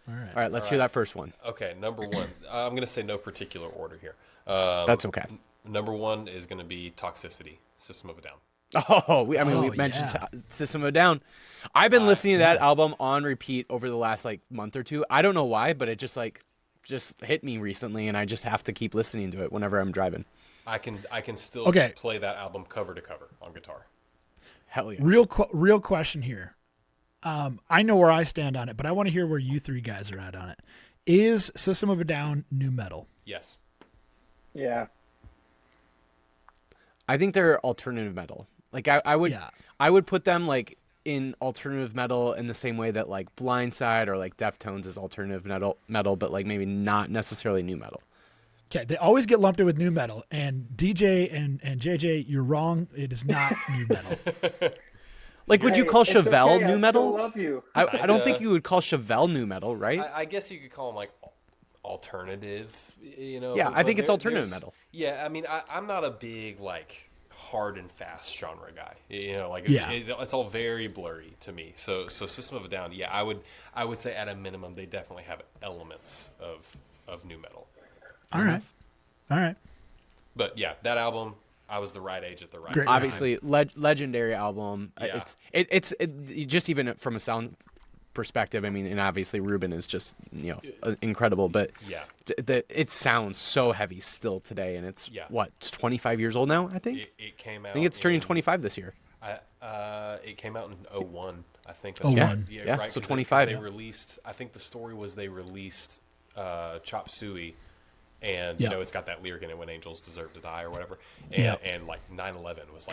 right. All right, let's hear that first one. Okay, number 1. I'm going to say no particular order here. That's okay. Number 1 is going to be Toxicity, System of a Down. Oh, we mentioned System of a Down. I've been listening to that album on repeat over the last month or two. I don't know why, but it just hit me recently, and I just have to keep listening to it whenever I'm driving. I can still play that album cover to cover on guitar. Hell yeah. Real question here. I know where I stand on it, but I want to hear where you 3 guys are at on it. Is System of a Down new metal? Yes. Yeah. I think they're alternative metal. I would put them in alternative metal in the same way that Blindside or Deftones is alternative metal, but maybe not necessarily new metal. Okay, they always get lumped in with new metal, and DJ and JJ, you're wrong. It is not new metal. Would you call Chevelle new I metal? still love you. I don't think you would call Chevelle new metal, right? I guess you could call them alternative, Yeah, I think it's alternative metal. Yeah, I mean, I'm not a big hard and fast genre guy. It's all very blurry to me. So System of a Down, yeah, I would say at a minimum they definitely have elements of new metal. All right. But yeah, that album, I was the right age at the right Great. time. Obviously, legendary album. Yeah. It's just even from a sound perspective. I mean, and obviously Ruben is just incredible. But Yeah. It sounds so heavy still today, and it's 25 years old now. I think It came out. I think it's turning 25 this year. It came out in 01, I think. Oh, Right. one. Yeah, right, so 'cause 25. They released, I think the story was they released Chop Suey, and it's got that lyric in it, "When Angels Deserve to Die" or whatever. And 9/11 was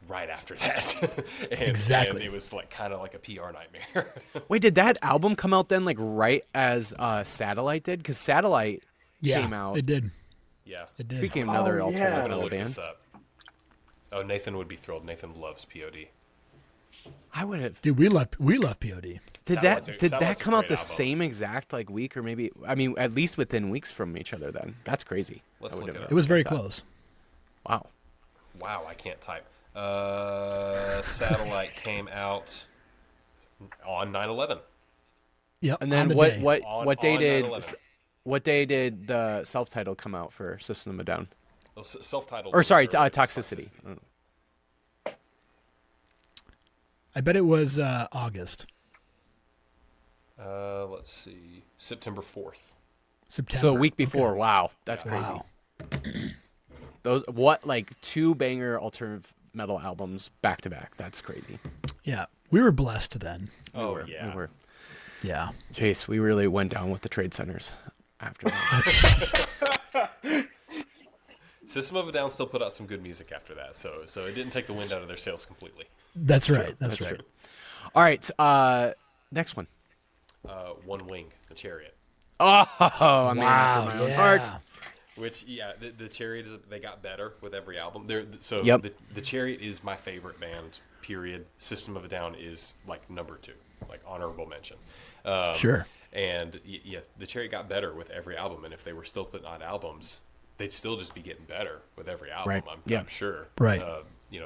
right after that. Exactly. And it was kind of a PR nightmare. Wait, did that album come out then right as Satellite did? Because Satellite came out. It did. Yeah. It did. Speaking of another Oh, yeah. alternative I'm gonna metal look band, this up. Oh, Nathan would be thrilled. Nathan loves POD. I would have. Dude, we love POD. Did Satellite's that a come out great the album. same exact week, or maybe at least within weeks from each other? Then that's crazy. Let's I look would've it up. It was very guessed that. close. Wow. Wow, I can't type. Satellite came out on 9/11. Yep. And then on the what day. what On- what day on did 9/11. what day did the self-title come out for System of a Down? Well, self-titled. Or sorry, earlier, Toxicity. I bet it was August. Let's see, September 4th. September. So a week before. Okay. Wow, that's crazy. Wow. Those 2 banger alternative metal albums back to back. That's crazy. Yeah. We were blessed then. Oh, we were, yeah. we were. Yeah. Chase, we really went down with the trade centers after that. System of a Down still put out some good music after that, so it didn't take the wind out of their sails completely. That's right. That's right. true. All right, next one. One Wing, The Chariot. Oh, a man Wow. after my own Yeah. heart. Which, the Chariot they got better with every album. Yep. The Chariot is my favorite band. Period. System of a Down is number 2, honorable mention. Sure. And the Chariot got better with every album. And if they were still putting out albums, they'd still just be getting better with every album. Right. I'm sure. Right.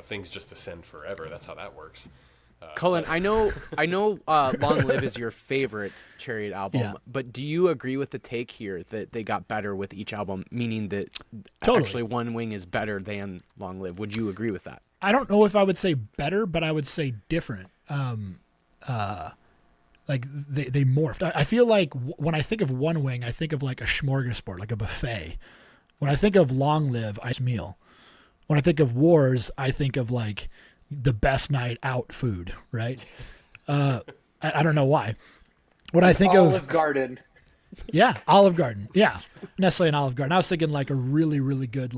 Things just ascend forever. That's how that works. Cullen, I know Long Live is your favorite Chariot album, Yeah. but do you agree with the take here that they got better with each album, meaning that Totally. actually One Wing is better than Long Live? Would you agree with that? I don't know if I would say better, but I would say different. They morphed. I feel like when I think of One Wing, I think of a smorgasbord, like a buffet. When I think of Long Live, I meal. When I think of Wars, I think of the best night out food, right? I don't know why. When I think Olive of Garden. yeah, Olive Garden, yeah, necessarily an Olive Garden. I was thinking a really really good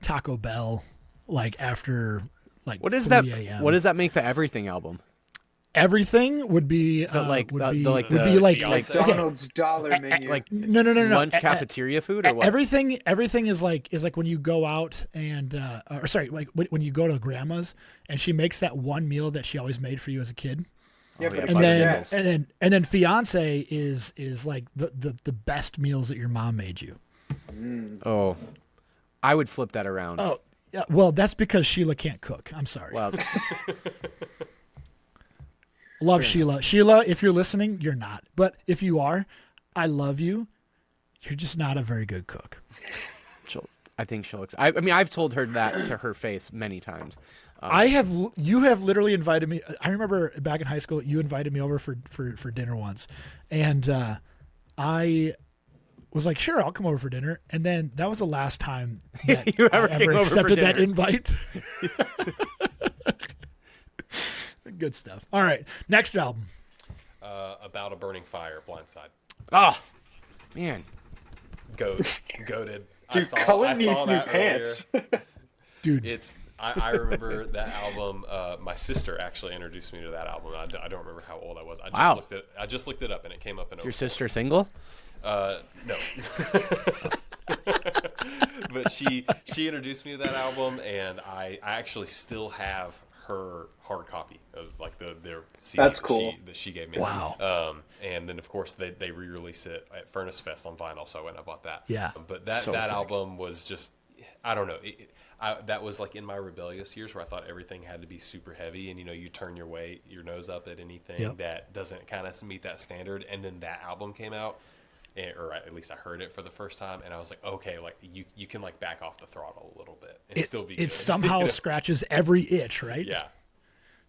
Taco Bell, after like What is 3 that? a.m. What does that make the Everything album? Everything would be Is that like would the be like would the be like Beyonce? okay, McDonald's dollar menu. like no lunch cafeteria food or what? Everything is like when you go out and or sorry, like when you go to grandma's and she makes that one meal that she always made for you as a kid. Yeah, Oh, but yeah, it's And then, yes. and then fiance is like the best meals that your mom made you. Oh, I would flip that around. Oh, yeah. Well, that's because Sheila can't cook. I'm sorry. Well, Love Sheila. Sheila, if you're listening, you're not. But if you are, I love you. You're just not a very good cook. I think she'll. I mean, I've told her that to her face many times. You have literally invited me. I remember back in high school, you invited me over for dinner once, and I was like, sure, I'll come over for dinner. And then that was the last time that You I ever came ever over for accepted that dinner. invite. Good stuff. All right, next album. About a Burning Fire, Blindside. Oh, man. Goated. Dude, Cullen needs new pants. Dude, I remember that album. My sister actually introduced me to that album. I don't remember how old I was. Wow. I just looked it up and it came up in. Is your sister single? No. But she introduced me to that album, and I actually still have her hard copy of like their CD That's cool. that she gave me. Wow. And then of course they re-release it at Furnace Fest on vinyl, so I went and bought that. Yeah. But that So sick. album was just, I don't know. That was like in my rebellious years where I thought everything had to be super heavy, and you turn your nose up at anything Yep. that doesn't kind of meet that standard. And then that album came out, or at least I heard it for the first time, and I was like, okay, like you can like back off the throttle a little bit and still be good. it somehow scratches every itch, right? Yeah.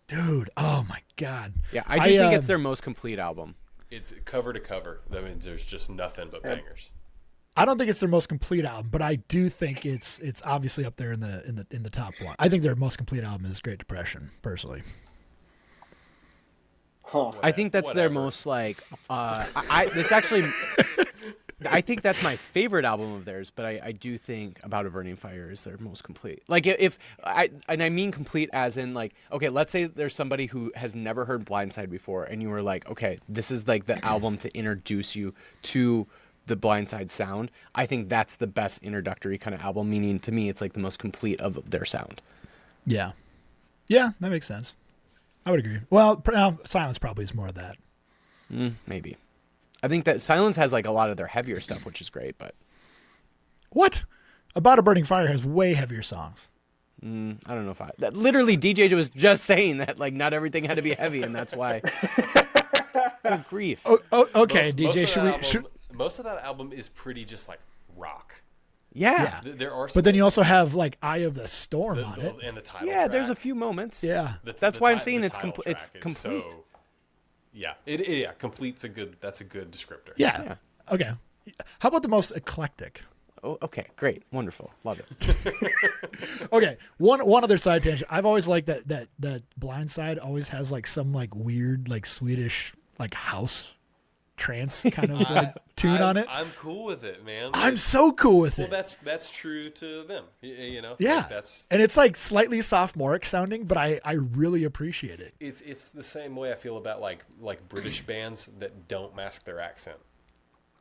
Dude, oh my God. Yeah, I do think it's their most complete album. It's cover to cover. That means there's just nothing but bangers. I don't think it's their most complete album, but I do think it's obviously up there in the top one. I think their most complete album is Great Depression, personally. Huh. I think that's their Whatever. most like. It's actually. I think that's my favorite album of theirs, but I do think About a Burning Fire is their most complete. Like and I mean complete as in like, okay, let's say there's somebody who has never heard Blindside before, and you were like, okay, this is like the album to introduce you to the Blindside sound. I think that's the best introductory kind of album. Meaning to me, it's like the most complete of their sound. Yeah. Yeah, that makes sense. I would agree. Well, Silence probably is more of that. Maybe. I think that Silence has like a lot of their heavier stuff, which is great, but What? About a Burning Fire has way heavier songs. I don't know if that literally DJ was just saying that like not everything had to be heavy, and that's why. Good grief. Oh, okay, Most DJ. of Should that we? Should, album- most of that album is pretty just like rock. Yeah. There are some, but then you also have like Eye of the Storm on it. and the title Yeah, there's a track. few moments. Yeah. That's why I'm the saying it's title it's track is complete. So, yeah, complete's that's a good descriptor. Yeah. Yeah. Okay. How about the most eclectic? Oh, okay, great, wonderful, love it. Okay, one other side tangent. I've always liked that Blindside always has like some like weird like Swedish like house trance kind of like tune on it. I'm cool with it, man. I'm so cool with well, it. that's true to them. Yeah, Like, that's and it's like slightly sophomoric sounding, but I really appreciate it. it's the same way I feel about like British bands that don't mask their accent.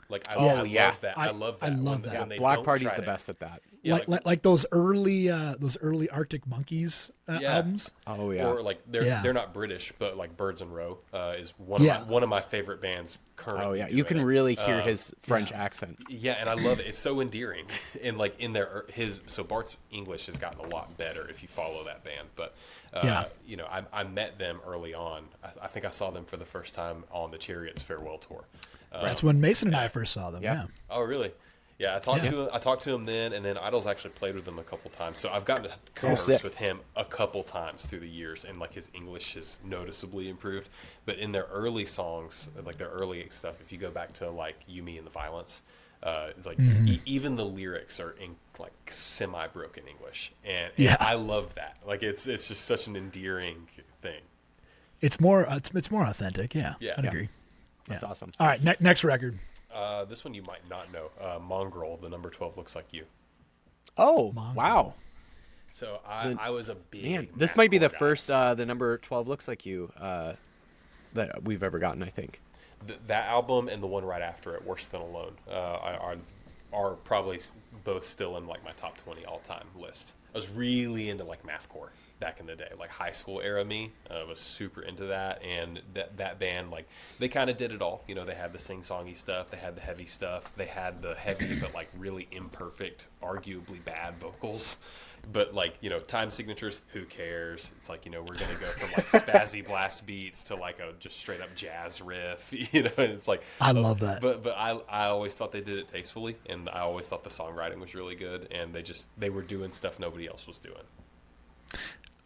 Like I Oh, yeah. love that. I love that. I love when, that. when they Black don't Party's try the to- best at that. Yeah, like those early Arctic Monkeys Yeah. albums. Oh yeah. Or like Yeah. they're not British, but like Birds and Row is Yeah. one of my favorite bands currently. Oh yeah, you doing can it. really hear his French accent. Yeah, and I love it. It's so endearing. And like in their so Bart's English has gotten a lot better if you follow that band. But Yeah. I met them early on. I think I saw them for the first time on the Chariots farewell tour. That's when Mason and I first saw them. Yeah. Yeah. Oh really? Yeah, I talked to him then, and then Idols actually played with him a couple times. So I've gotten to converse sick. with him a couple times through the years, and like his English has noticeably improved. But in their early songs, like their early stuff, if you go back to like "You, Me, and the Violence," it's like even the lyrics are in like semi-broken English, and Yeah. I love that. Like it's just such an endearing thing. It's more authentic. Yeah. Yeah. I'd Yeah. agree. That's Yeah. awesome. All right, next record. This one you might not know. Mongrel, the number 12 looks like you. Oh Mongrel. wow. So I was a big Man, this might be the mathcore guy. first the number 12 Looks Like You that we've ever gotten, I think. That album and the one right after it, Worse Than Alone, are probably both still in like my top 20 all time list. I was really into like mathcore back in the day, like high school era me was super into that, and that band, like, they kind of did it all. You know, they had the sing-songy stuff, they had the heavy stuff, they had the heavy but like really imperfect, arguably bad vocals. But like, you know, time signatures, who cares? It's like, you know, we're gonna go from like spazzy blast beats to like a just straight up jazz riff. You know, and it's like, I love that. But I always thought they did it tastefully, and I always thought the songwriting was really good, and they were doing stuff nobody else was doing.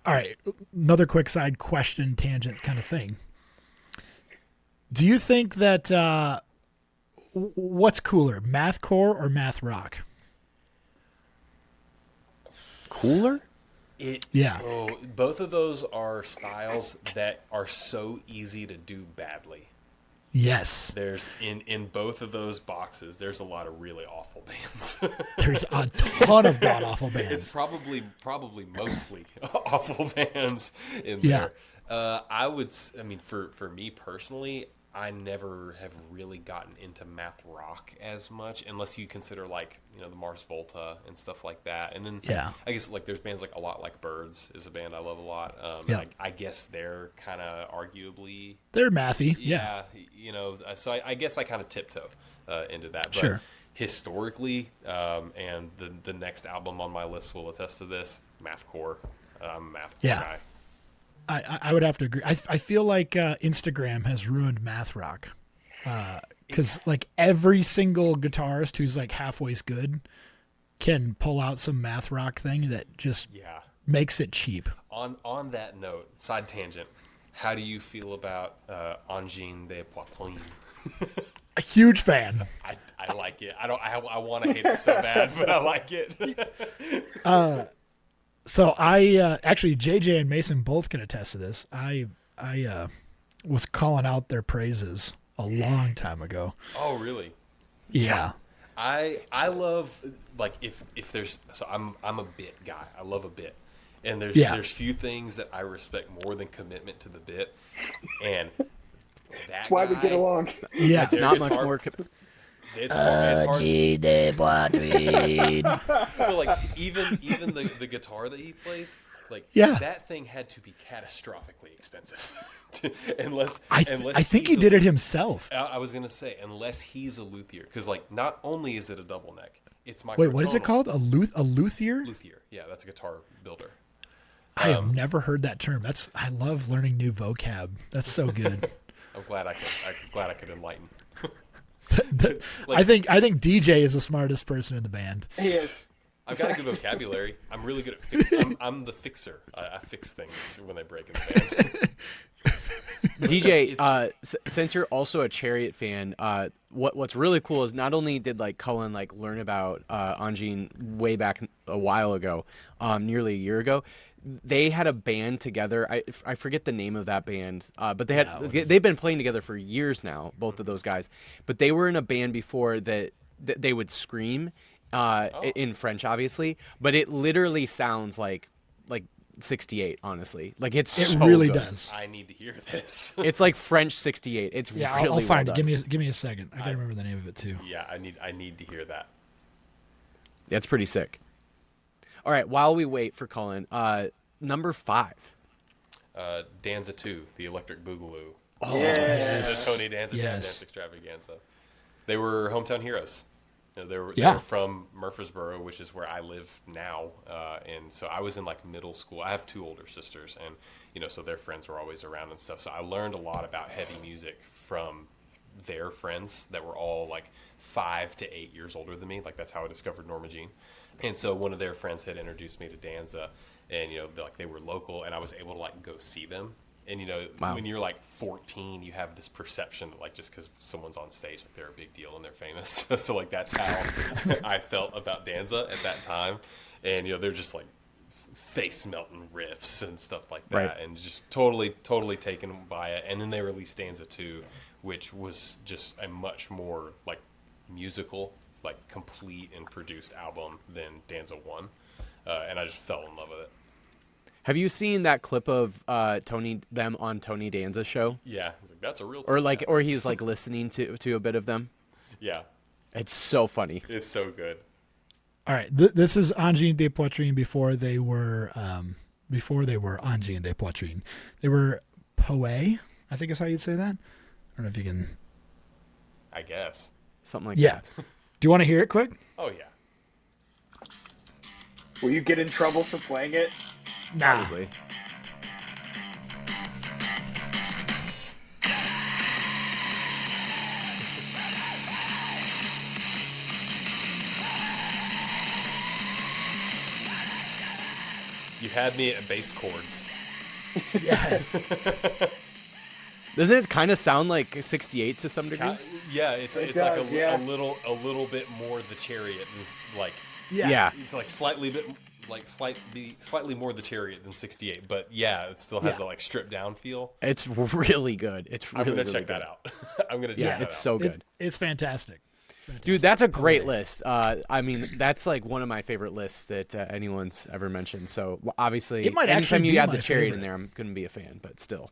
All right, another quick side question, tangent kind of thing. Do you think that what's cooler, mathcore or math rock? Cooler? Yeah. Oh, both of those are styles that are so easy to do badly. Yes. There's in both of those boxes, there's a lot of really awful bands. There's a ton of god awful bands. It's probably mostly awful bands in Yeah. there. I mean, for me personally, I never have really gotten into math rock as much, unless you consider like, you know, the Mars Volta and stuff like that. And then Yeah. I guess like there's bands like A Lot Like Birds is a band I love a lot. Yeah. And I guess they're kind of arguably, They're mathy. Yeah. you know, so I guess I kind of tiptoe into that. But Sure. historically, and the next album on my list will attest to this, mathcore. I'm a mathcore Yeah. guy. I would have to agree. I feel like Instagram has ruined math rock. Because like every single guitarist who's like halfway good can pull out some math rock thing that just Yeah. makes it cheap. On that note, side tangent, how do you feel about Angine de Poitrine? A huge fan. I like it. I want to hate it so bad, but I like it. So I actually JJ and Mason both can attest to this. I was calling out their praises a long time ago. Oh, really? Yeah. I love, like, if there's, so I'm a bit guy. I love a bit. And there's few things that I respect more than commitment to the bit. And That's why we get along. Yeah. It's not much more. It's hard. But like even the guitar that he plays, like, Yeah. that thing had to be catastrophically expensive. unless I think he did it himself. I was gonna say, unless he's a luthier, because like not only is it a double neck, it's microtonal. Wait, what is it called? A luthier? Luthier. Yeah, that's a guitar builder. I have never heard that term. I love learning new vocab. That's so good. I'm glad I could enlighten. I think DJ is the smartest person in the band. He is. I've got a good vocabulary. I'm really good at fixing. I'm the fixer. I fix things when they break in the band. DJ, since you're also a Chariot fan, what's really cool is not only did like Cullen like learn about Angine way back a while ago, nearly a year ago. They had a band together. I forget the name of that band, but they've been playing together for years now, both of those guys. But they were in a band before that they would scream in French, obviously. But it literally sounds like 68, honestly. Like it so really good. does. I need to hear this. It's like French 68. It's Yeah, really I'll find well it. done. Give me a second. I gotta remember the name of it too. Yeah, I need to hear that. It's pretty sick. All right, while we wait for Cullen, number 5. Danza 2, the Electric Boogaloo. Oh, yes. The Tony Danza Tap Yes. Dance Extravaganza. They were hometown heroes. You know, they Yeah. were from Murfreesboro, which is where I live now. And so I was in like middle school. I have 2 older sisters, and you know, so their friends were always around and stuff. So I learned a lot about heavy music from their friends that were all like 5 to 8 years older than me. Like that's how I discovered Norma Jean. And so one of their friends had introduced me to Danza, and you know, they were local, and I was able to like go see them. And you know, Wow. when you're like 14, you have this perception that like just because someone's on stage, like they're a big deal and they're famous. So like that's how I felt about Danza at that time. And you know, they're just like face melting riffs and stuff like that, Right. and just totally taken by it. And then they released Danza 2, which was just a much more like musical like complete and produced album than Danza 1. And I just fell in love with it. Have you seen that clip of them on Tony Danza's show? Yeah, I was like, that's a real. Or he's like listening to a bit of them. Yeah, It's so funny. it's so good. All right, this is Angine de Poitrine before they were Angine de Poitrine. They were Poe, I think is how you'd say that. I don't know if you can. I guess. Something like Yeah. that. Do you want to hear it quick? Oh yeah. Will you get in trouble for playing it? Nah. Probably. You had me at bass chords. Yes. Doesn't it kind of sound like 68 to some degree? Yeah, it's It like does, a yeah. little bit more the Chariot than like Yeah. it's like slightly more the Chariot than 68, but yeah, it still has Yeah. the like stripped down feel. It's really good. It's really, I'm gonna really check good. that out. I'm gonna check Yeah, that it's out. so good. It's fantastic. Dude, that's a great list. I mean, that's like one of my favorite lists that anyone's ever mentioned. So obviously, It might anytime actually you be add my the Chariot favorite. in there, I'm going to be a fan, but still.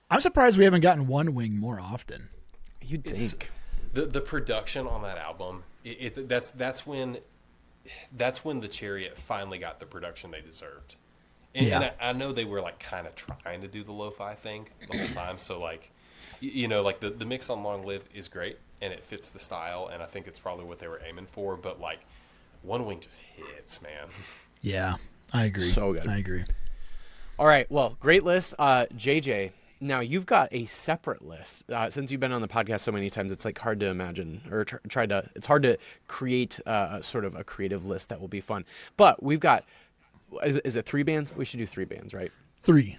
I'm surprised we haven't gotten One Wing more often. You'd It's- think. The production on that album, that's when the Chariot finally got the production they deserved. And I know they were like kind of trying to do the lo-fi thing the whole time. So like, like the mix on Long Live is great and it fits the style, and I think it's probably what they were aiming for. But like, One Wing just hits, man. Yeah, I agree. So good. I agree. All right. Well, great list. JJ, now you've got a separate list. Since you've been on the podcast so many times, it's like hard to imagine or it's hard to create sort of a creative list that will be fun. But we've got, is it 3 bands? We should do 3 bands, right? Three.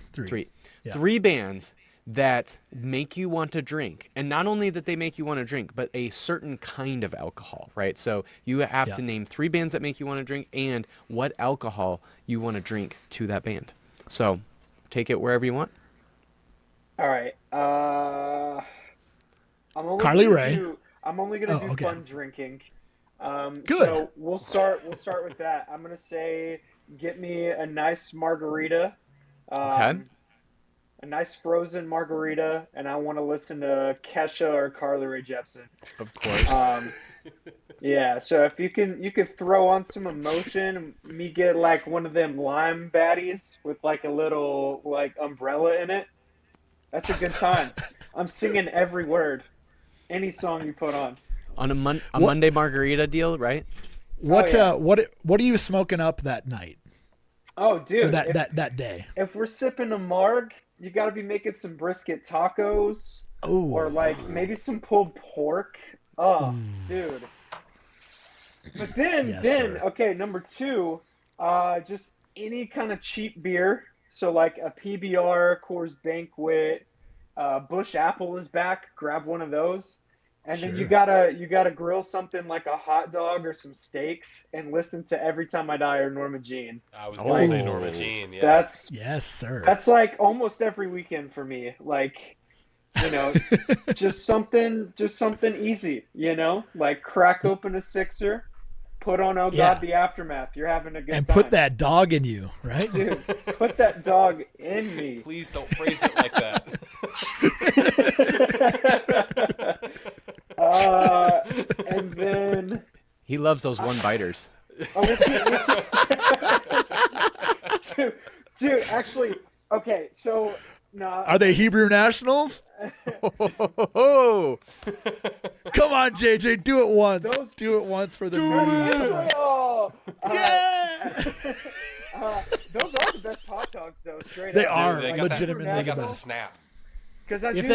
Yeah. 3 bands that make you want to drink. And not only that they make you want to drink, but a certain kind of alcohol, right? So you have to name 3 bands that make you want to drink and what alcohol you want to drink to that band. So take it wherever you want. All right. I'm only Carly gonna Rae. I'm only gonna do okay. fun drinking. Good. So we'll start with that. I'm gonna say, get me a nice margarita. Okay. A nice frozen margarita, and I want to listen to Kesha or Carly Rae Jepsen. Of course. Yeah. So if you could throw on some emotion, me get like one of them lime baddies with like a little like umbrella in it. That's a good time. I'm singing every word, any song you put on. On a Monday margarita deal, right? What yeah. what are you smoking up that night? Oh, Or dude, that day? if we're sipping a marg, you got to be making some brisket tacos Oh, or like maybe some pulled pork. Oh, dude. But then, Yes, sir. okay, number 2, just any kind of cheap beer. So like a PBR, Coors Banquet, Busch Apple is back. Grab one of those. And then you gotta grill something like a hot dog or some steaks and listen to Every Time I Die or Norma Jean. I was gonna say Oh. Norma Jean. Yeah. That's yes, sir. like almost every weekend for me. Like, just something easy, like crack open a sixer, put on Oh God, Yeah. The Aftermath. You're having a good And time. put that dog in you, right? Dude, put that dog in me. Please don't phrase it like that. And then He loves those one-biters. dude, actually, okay, so no, Are they Hebrew nationals? Oh, Come on, JJ, do it once. Those- Do it once for the nerdy. oh, Yeah. those are the best hot dogs, though. Straight They up. are They got that- legitimately They the got the best. snap. Because I If do,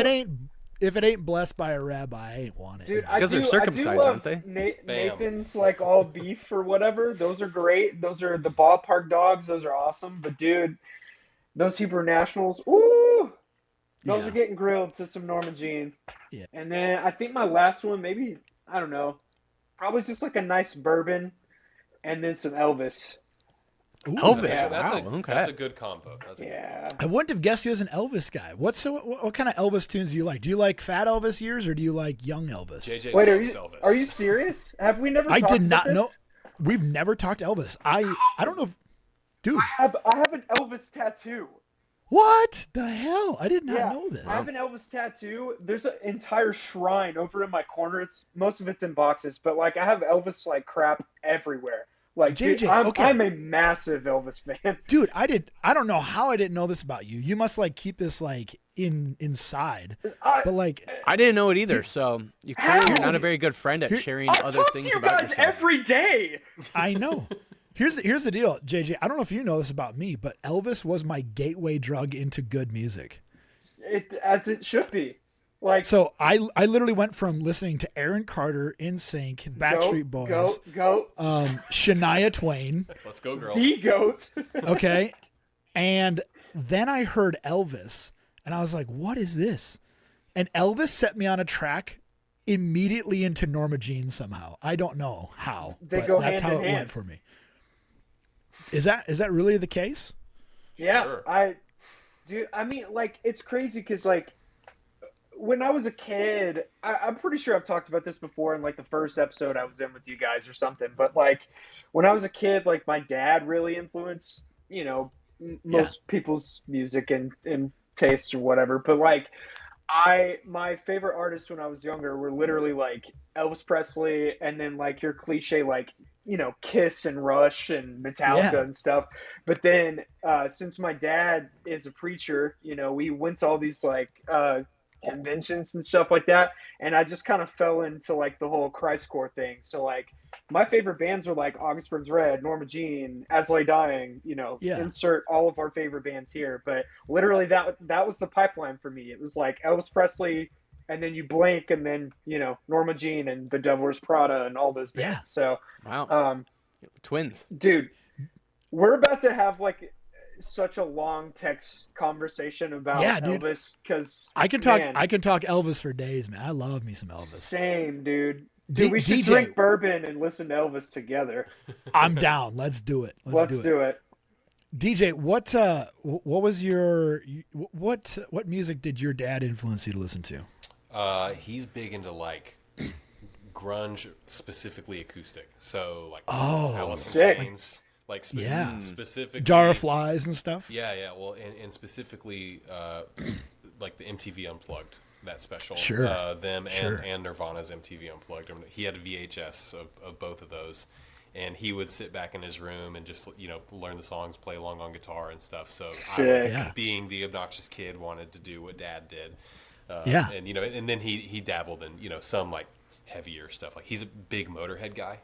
it ain't blessed by a rabbi, I ain't want it. dude, It's 'cause they're circumcised, I do love aren't they? Bam. Nathan's like all beef or whatever. Those are great. Those are the ballpark dogs. Those are awesome. But dude, those Hebrew Nationals, ooh, those Yeah. are getting grilled to some Norma Jean. Yeah. And then I think my last one, maybe, I don't know, probably just like a nice bourbon, and then some Elvis. Ooh, Elvis. Yeah. That's Wow. Okay. that's a good combo. That's a good Yeah. I wouldn't have guessed you as an Elvis guy. What kind of Elvis tunes do you like? Do you like Fat Elvis years or do you like young Elvis? JJ Wait, loves Elvis. are you serious? Have we never? I talked did about not know. this? We've never talked Elvis. I don't know. Dude, I have an Elvis tattoo. what the hell? I did not Yeah, know this. I have an Elvis tattoo. There's an entire shrine over in my corner. It's most of it's in boxes, but like I have Elvis like crap everywhere. Like dude, JJ, okay. I'm a massive Elvis fan. Dude, I don't know how I didn't know this about you. You must like keep this like inside. But like I didn't know it either, so you're not a very good friend at sharing I other talk to things you about guys yourself. every day. I know. Here's the deal, JJ. I don't know if you know this about me, but Elvis was my gateway drug into good music. As it should be. Like So I literally went from listening to Aaron Carter, NSYNC, Backstreet Boys, go, Shania Twain, Let's go, girls. the goat. okay, and then I heard Elvis, and I was like, "What is this?" And Elvis set me on a track immediately into Norma Jean somehow. I don't know how, They but go that's hand how in it hand. went for me. Is that really the case? Yeah, Sure. I mean, like, it's crazy because, like, when I was a kid, I'm pretty sure I've talked about this before in, like, the first episode I was in with you guys or something, but, like, when I was a kid, like, my dad really influenced, you know, most people's music and tastes or whatever, but, like, my favorite artists when I was younger were literally, like, Elvis Presley and then, like, your cliche, like, you know, Kiss and Rush and Metallica Yeah. and stuff. But then, since my dad is a preacher, you know, we went to all these like conventions and stuff like that, and I just kind of fell into like the whole Christcore thing. So like, my favorite bands were like August Burns Red, Norma Jean, As I Lay Dying. You know, Yeah. insert all of our favorite bands here. But literally, that was the pipeline for me. It was like Elvis Presley. And then you blink, and then you know Norma Jean and The Devil Wears Prada and all those bands. Yeah. So, Wow. Twins. dude, we're about to have like such a long text conversation about Yeah, dude. Elvis because I can talk Elvis for days, man. I love me some Elvis. Same, dude. Dude, we should DJ. drink bourbon and listen to Elvis together. I'm down. Let's do it. Let's do it. DJ, what was your what music did your dad influence you to listen to? He's big into like grunge, specifically acoustic. So like Alice in sick. Chains, like Yeah. specifically Jar of Flies and stuff. Yeah. Well, and specifically like the MTV Unplugged, that special. Sure. Them Sure. and Nirvana's MTV Unplugged. I mean, he had a VHS of both of those. And he would sit back in his room and just, you know, learn the songs, play along on guitar and stuff. So Sick. Yeah. being the obnoxious kid, wanted to do what Dad did. Yeah. And, you know, and then he dabbled in, you know, some, like, heavier stuff. Like, he's a big Motorhead guy.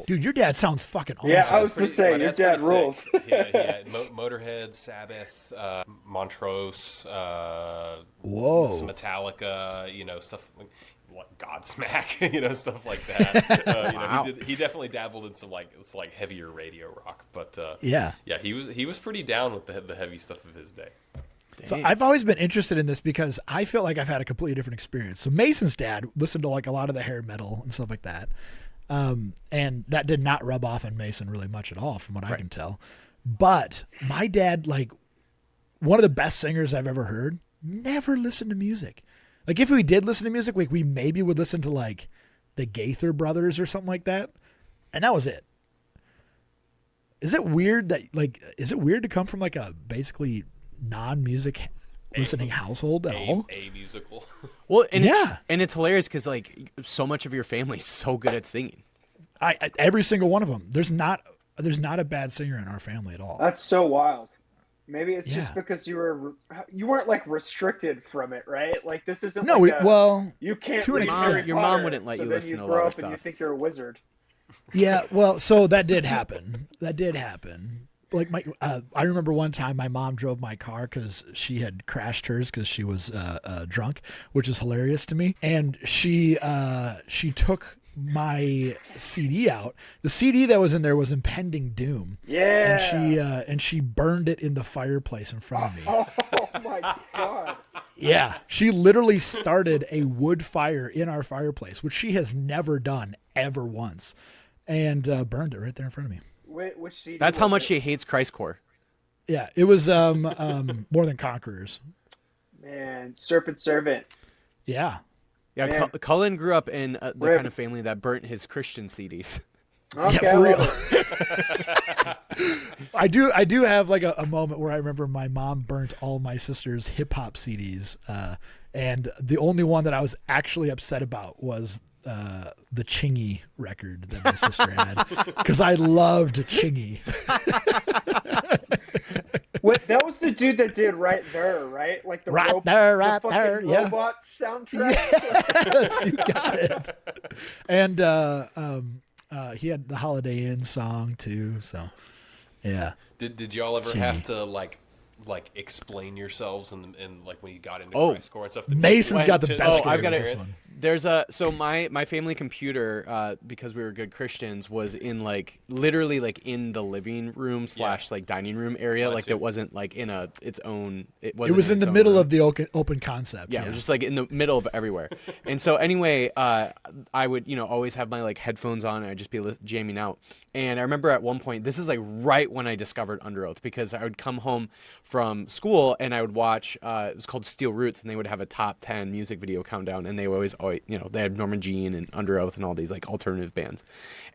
Dude, your dad sounds fucking awesome. Yeah, I was gonna say my your dad's dad pretty rules. sick. Yeah. Motorhead, Sabbath, Montrose, Whoa. some Metallica, you know, stuff like Godsmack, you know, stuff like that. You Wow. know, he definitely dabbled in some like heavier radio rock, but Yeah. he was pretty down with the heavy stuff of his day. So Dang. I've always been interested in this because I feel like I've had a completely different experience. So Mason's dad listened to like a lot of the hair metal and stuff like that. And that did not rub off on Mason really much at all from what I can tell. But my dad, like one of the best singers I've ever heard, never listened to music. Like if we did listen to music, like we maybe would listen to like the Gaither Brothers or something like that. And that was it. Is it weird to come from like a basically non-music listening household at all? A musical. Well, and Yeah. and it's hilarious because like so much of your family's so good at singing. I every single one of them. There's not a bad singer in our family at all. That's so wild. Maybe it's Yeah. just because you weren't like restricted from it, right? Like this isn't No, like you can't to an read extent. Harry Your mom Potter, wouldn't let so you then listen to a grow lot up of and you stuff. think you're a wizard. Yeah, well, so that did happen. Like I remember one time my mom drove my car because she had crashed hers because she was drunk, which is hilarious to me. And she took my CD out. The CD that was in there was Impending Doom. Yeah. And she burned it in the fireplace in front of me. Oh my god. Yeah, she literally started a wood fire in our fireplace, which she has never done ever once, and burned it right there in front of me. Which CD? That's how was much it? she hates Christcore. Yeah, it was More Than Conquerors. Man, Servant. Yeah. Yeah, Man. Cullen grew up in the Rip. kind of family that burnt his Christian CDs. Okay, Yeah, for I real. love it. I do have like a moment where I remember my mom burnt all my sister's hip hop CDs, and the only one that I was actually upset about was the Chingy record that my sister had, because I loved Chingy. What? That was the dude that did Right There, right? Like the Right There, Right the fucking There, yeah. robot soundtrack. Yes, you got it. And he had the Holiday Inn song too. So, yeah. Did y'all ever Gee. have to like explain yourselves and like when you got into Oh, Christcore and stuff? Mason's got the to- best Oh, I've got story it. with this one. There's so my family computer, because we were good Christians, was in like literally like in the living room / like dining room area. Mine Like too. it wasn't like in its own. It It was in the middle of the open concept. Yeah, it was just like in the middle of everywhere. And so anyway, I would, always have my like headphones on and I'd just be jamming out. And I remember at one point, this is like right when I discovered Under Oath, because I would come home from school and I would watch, it was called Steel Roots, and they would have a top 10 music video countdown, and they would always, they had Norma Jean and Under Oath and all these like alternative bands.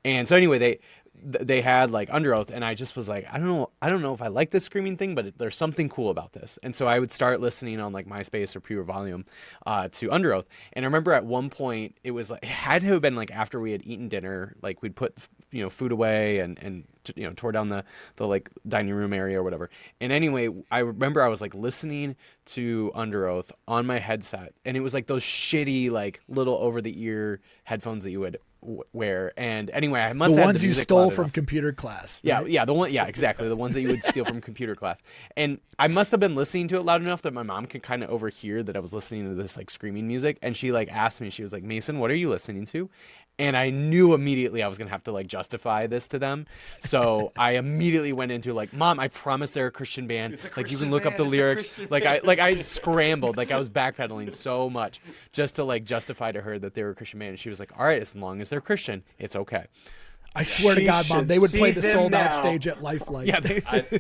And so anyway, they had like Under Oath, and I just was like, I don't know if I like this screaming thing, but there's something cool about this. And so I would start listening on like MySpace or Pure Volume to Under Oath. And I remember at one point it was like, it had to have been like after we had eaten dinner, like we'd put food away and tore down the like dining room area or whatever. And anyway, I remember I was like listening to Under Oath on my headset, and it was like those shitty like little over the ear headphones that you would wear. And anyway, I must The have ones the you music stole loud from enough. computer class. Yeah, right? exactly. The ones that you would steal from computer class. And I must have been listening to it loud enough that my mom could kind of overhear that I was listening to this like screaming music. And she like asked me, she was like, Mason, what are you listening to? And I knew immediately I was going to have to like justify this to them. So I immediately went into like, Mom, I promise they're a Christian band. It's a Like you Christian can look up the band. It's a lyrics. Christian Like I scrambled, like I was backpedaling so much just to like justify to her that they were a Christian band. And she was like, all right, as long as they're Christian, it's okay. I swear to She God, Mom, should they would play see the them sold out now. stage at Lifelike. Yeah,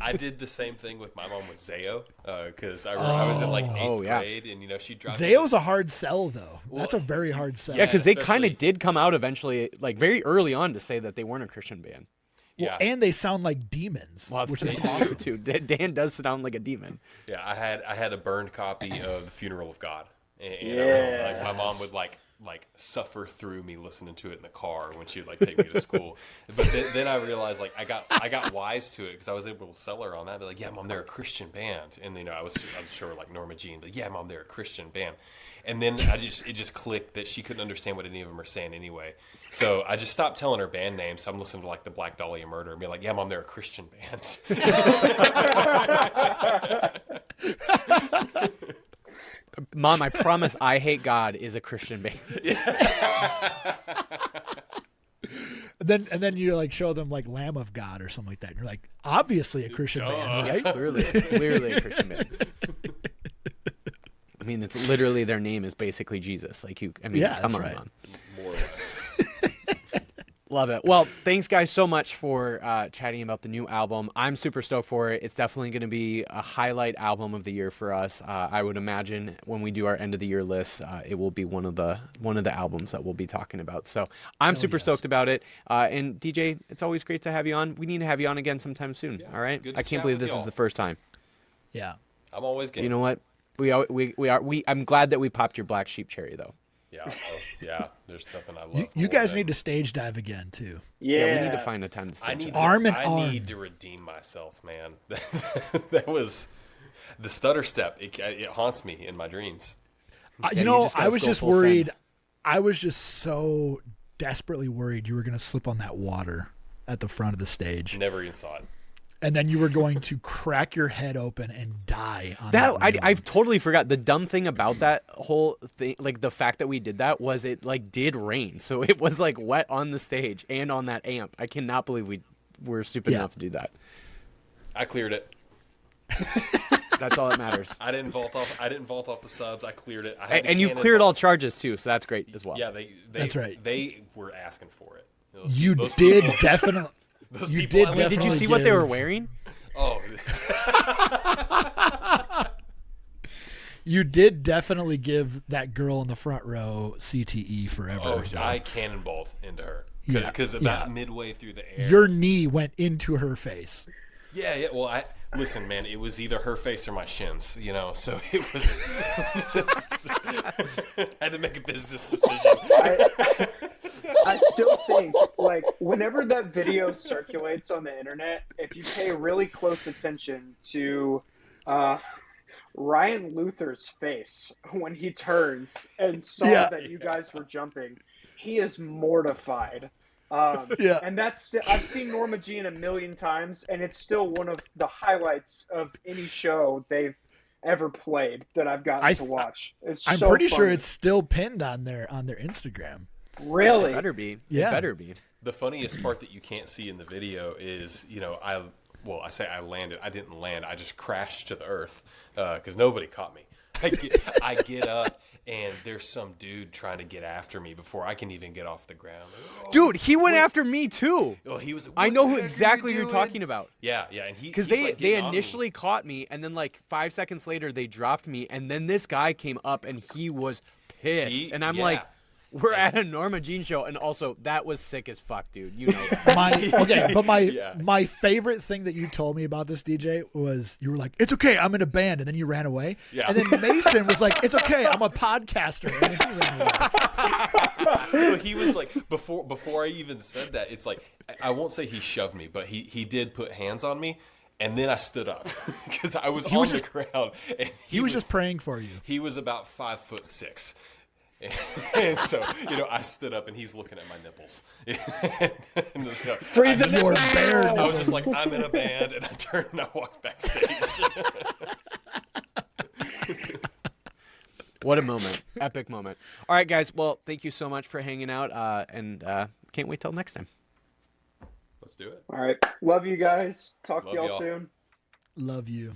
I did the same thing with my mom with Zayo, because I was in like 8th yeah. grade, and she dropped Zayo's a hard sell, though. Well, That's a very hard sell. Yeah, because they kind especially- of did come out eventually, like very early on, to say that they weren't a Christian band. yeah, And they sound like demons, Well, which is it's awesome. true too. Dan does sound like a demon. yeah. I had a burned copy of The Funeral of God, and Yes. like my mom would like suffer through me listening to it in the car when she would like take me to school. But then I realized like I got wise to it because I was able to sell her on that. Be like, yeah, Mom, they're a Christian band, and I'm sure like Norma Jean, but yeah, Mom, they're a Christian band. And then it just clicked that she couldn't understand what any of them are saying anyway. So I just stopped telling her band names. So I'm listening to like the Black Dahlia Murder and be like, yeah, Mom, they're a Christian band. Mom, I promise I Hate God is a Christian band. And then you like show them like Lamb of God or something like that. And you're like, obviously a Christian band. Yeah, clearly a Christian band. I mean, it's literally their name is basically Jesus. Like Yeah, come that's on, right. Mom. More or less. Love it. Well, thanks guys so much for chatting about the new album. I'm super stoked for it. It's definitely going to be a highlight album of the year for us. I would imagine when we do our end of the year list, it will be one of the albums that we'll be talking about. So I'm super stoked about it. And DJ, it's always great to have you on. We need to have you on again sometime soon. Yeah, all right. good to I can't chat believe with this is y'all. the first time. Yeah. I'm always game. You know what? I'm glad that we popped your black sheep cherry though. Yeah, yeah. There's nothing I love. You more guys than- need to stage dive again, too. Yeah. We need to find a time to I stitch need it. to, Arm in I arm. need to redeem myself, man. That was the stutter step. It haunts me in my dreams. you just I gotta was go just full send. worried. I was just so desperately worried you were going to slip on that water at the front of the stage. Never even saw it. And then you were going to crack your head open and die on that. That railing. I totally forgot. The dumb thing about that whole thing, like the fact that we did that, was it like did rain, so it was like wet on the stage and on that amp. I cannot believe we were stupid Yeah. enough to do that. I cleared it. That's all that matters. I didn't vault off the subs. I cleared it. I had the And you've cannon cleared all vault. charges too, so that's great as well. Yeah, they That's right. They were asking for it. Those You those did people- definitely. Those You people did I Wait, did you definitely see what they were give- wearing? Oh, You did definitely give that girl in the front row CTE forever. oh, so. I cannonballed into her Yeah, because about yeah. midway through the air. Your knee went into her face. Yeah. Well, listen, man. It was either her face or my shins, you know. So it was. I had to make a business decision. I still think, like, whenever that video circulates on the internet, if you pay really close attention to Ryan Luther's face when he turns and saw Yeah. that you guys were jumping, he is mortified. Yeah. And I've seen Norma Jean a million times, and it's still one of the highlights of any show they've ever played that I've gotten to watch. I'm so pretty sure funny. it's still pinned on their Instagram. Really. It better be. Yeah. It better be. The funniest part that you can't see in the video is, you know, I landed. I didn't land. I just crashed to the earth because nobody caught me. I get up and there's some dude trying to get after me before I can even get off the ground. Like, Dude, he went after me too. Oh, he was. I "What know the who heck are exactly you you're doing?" talking about. Yeah, and Because he's, they like, getting on me. initially caught me, and then like 5 seconds later they dropped me, and then this guy came up and he was pissed, and I'm like, we're at a Norma Jean show, and also that was sick as fuck, dude. You know that. My favorite thing that you told me about this DJ was you were like, "It's okay, I'm in a band," and then you ran away. Yeah. And then Mason was like, "It's okay, I'm a podcaster." And then he ran away. Well, he was like before I even said that. It's like I won't say he shoved me, but he did put hands on me, and then I stood up because I was on the ground. And He was just praying for you. He was about 5'6". And so, you know, I stood up and he's looking at my nipples. Free the Your nipple! bare I was just like, I'm in a band, and I turned and I walked backstage. What a moment. Epic moment. All right, guys. Well, thank you so much for hanging out, and can't wait till next time. Let's do it. All right. Love you guys. Talk Love to y'all y'all. soon. Love you.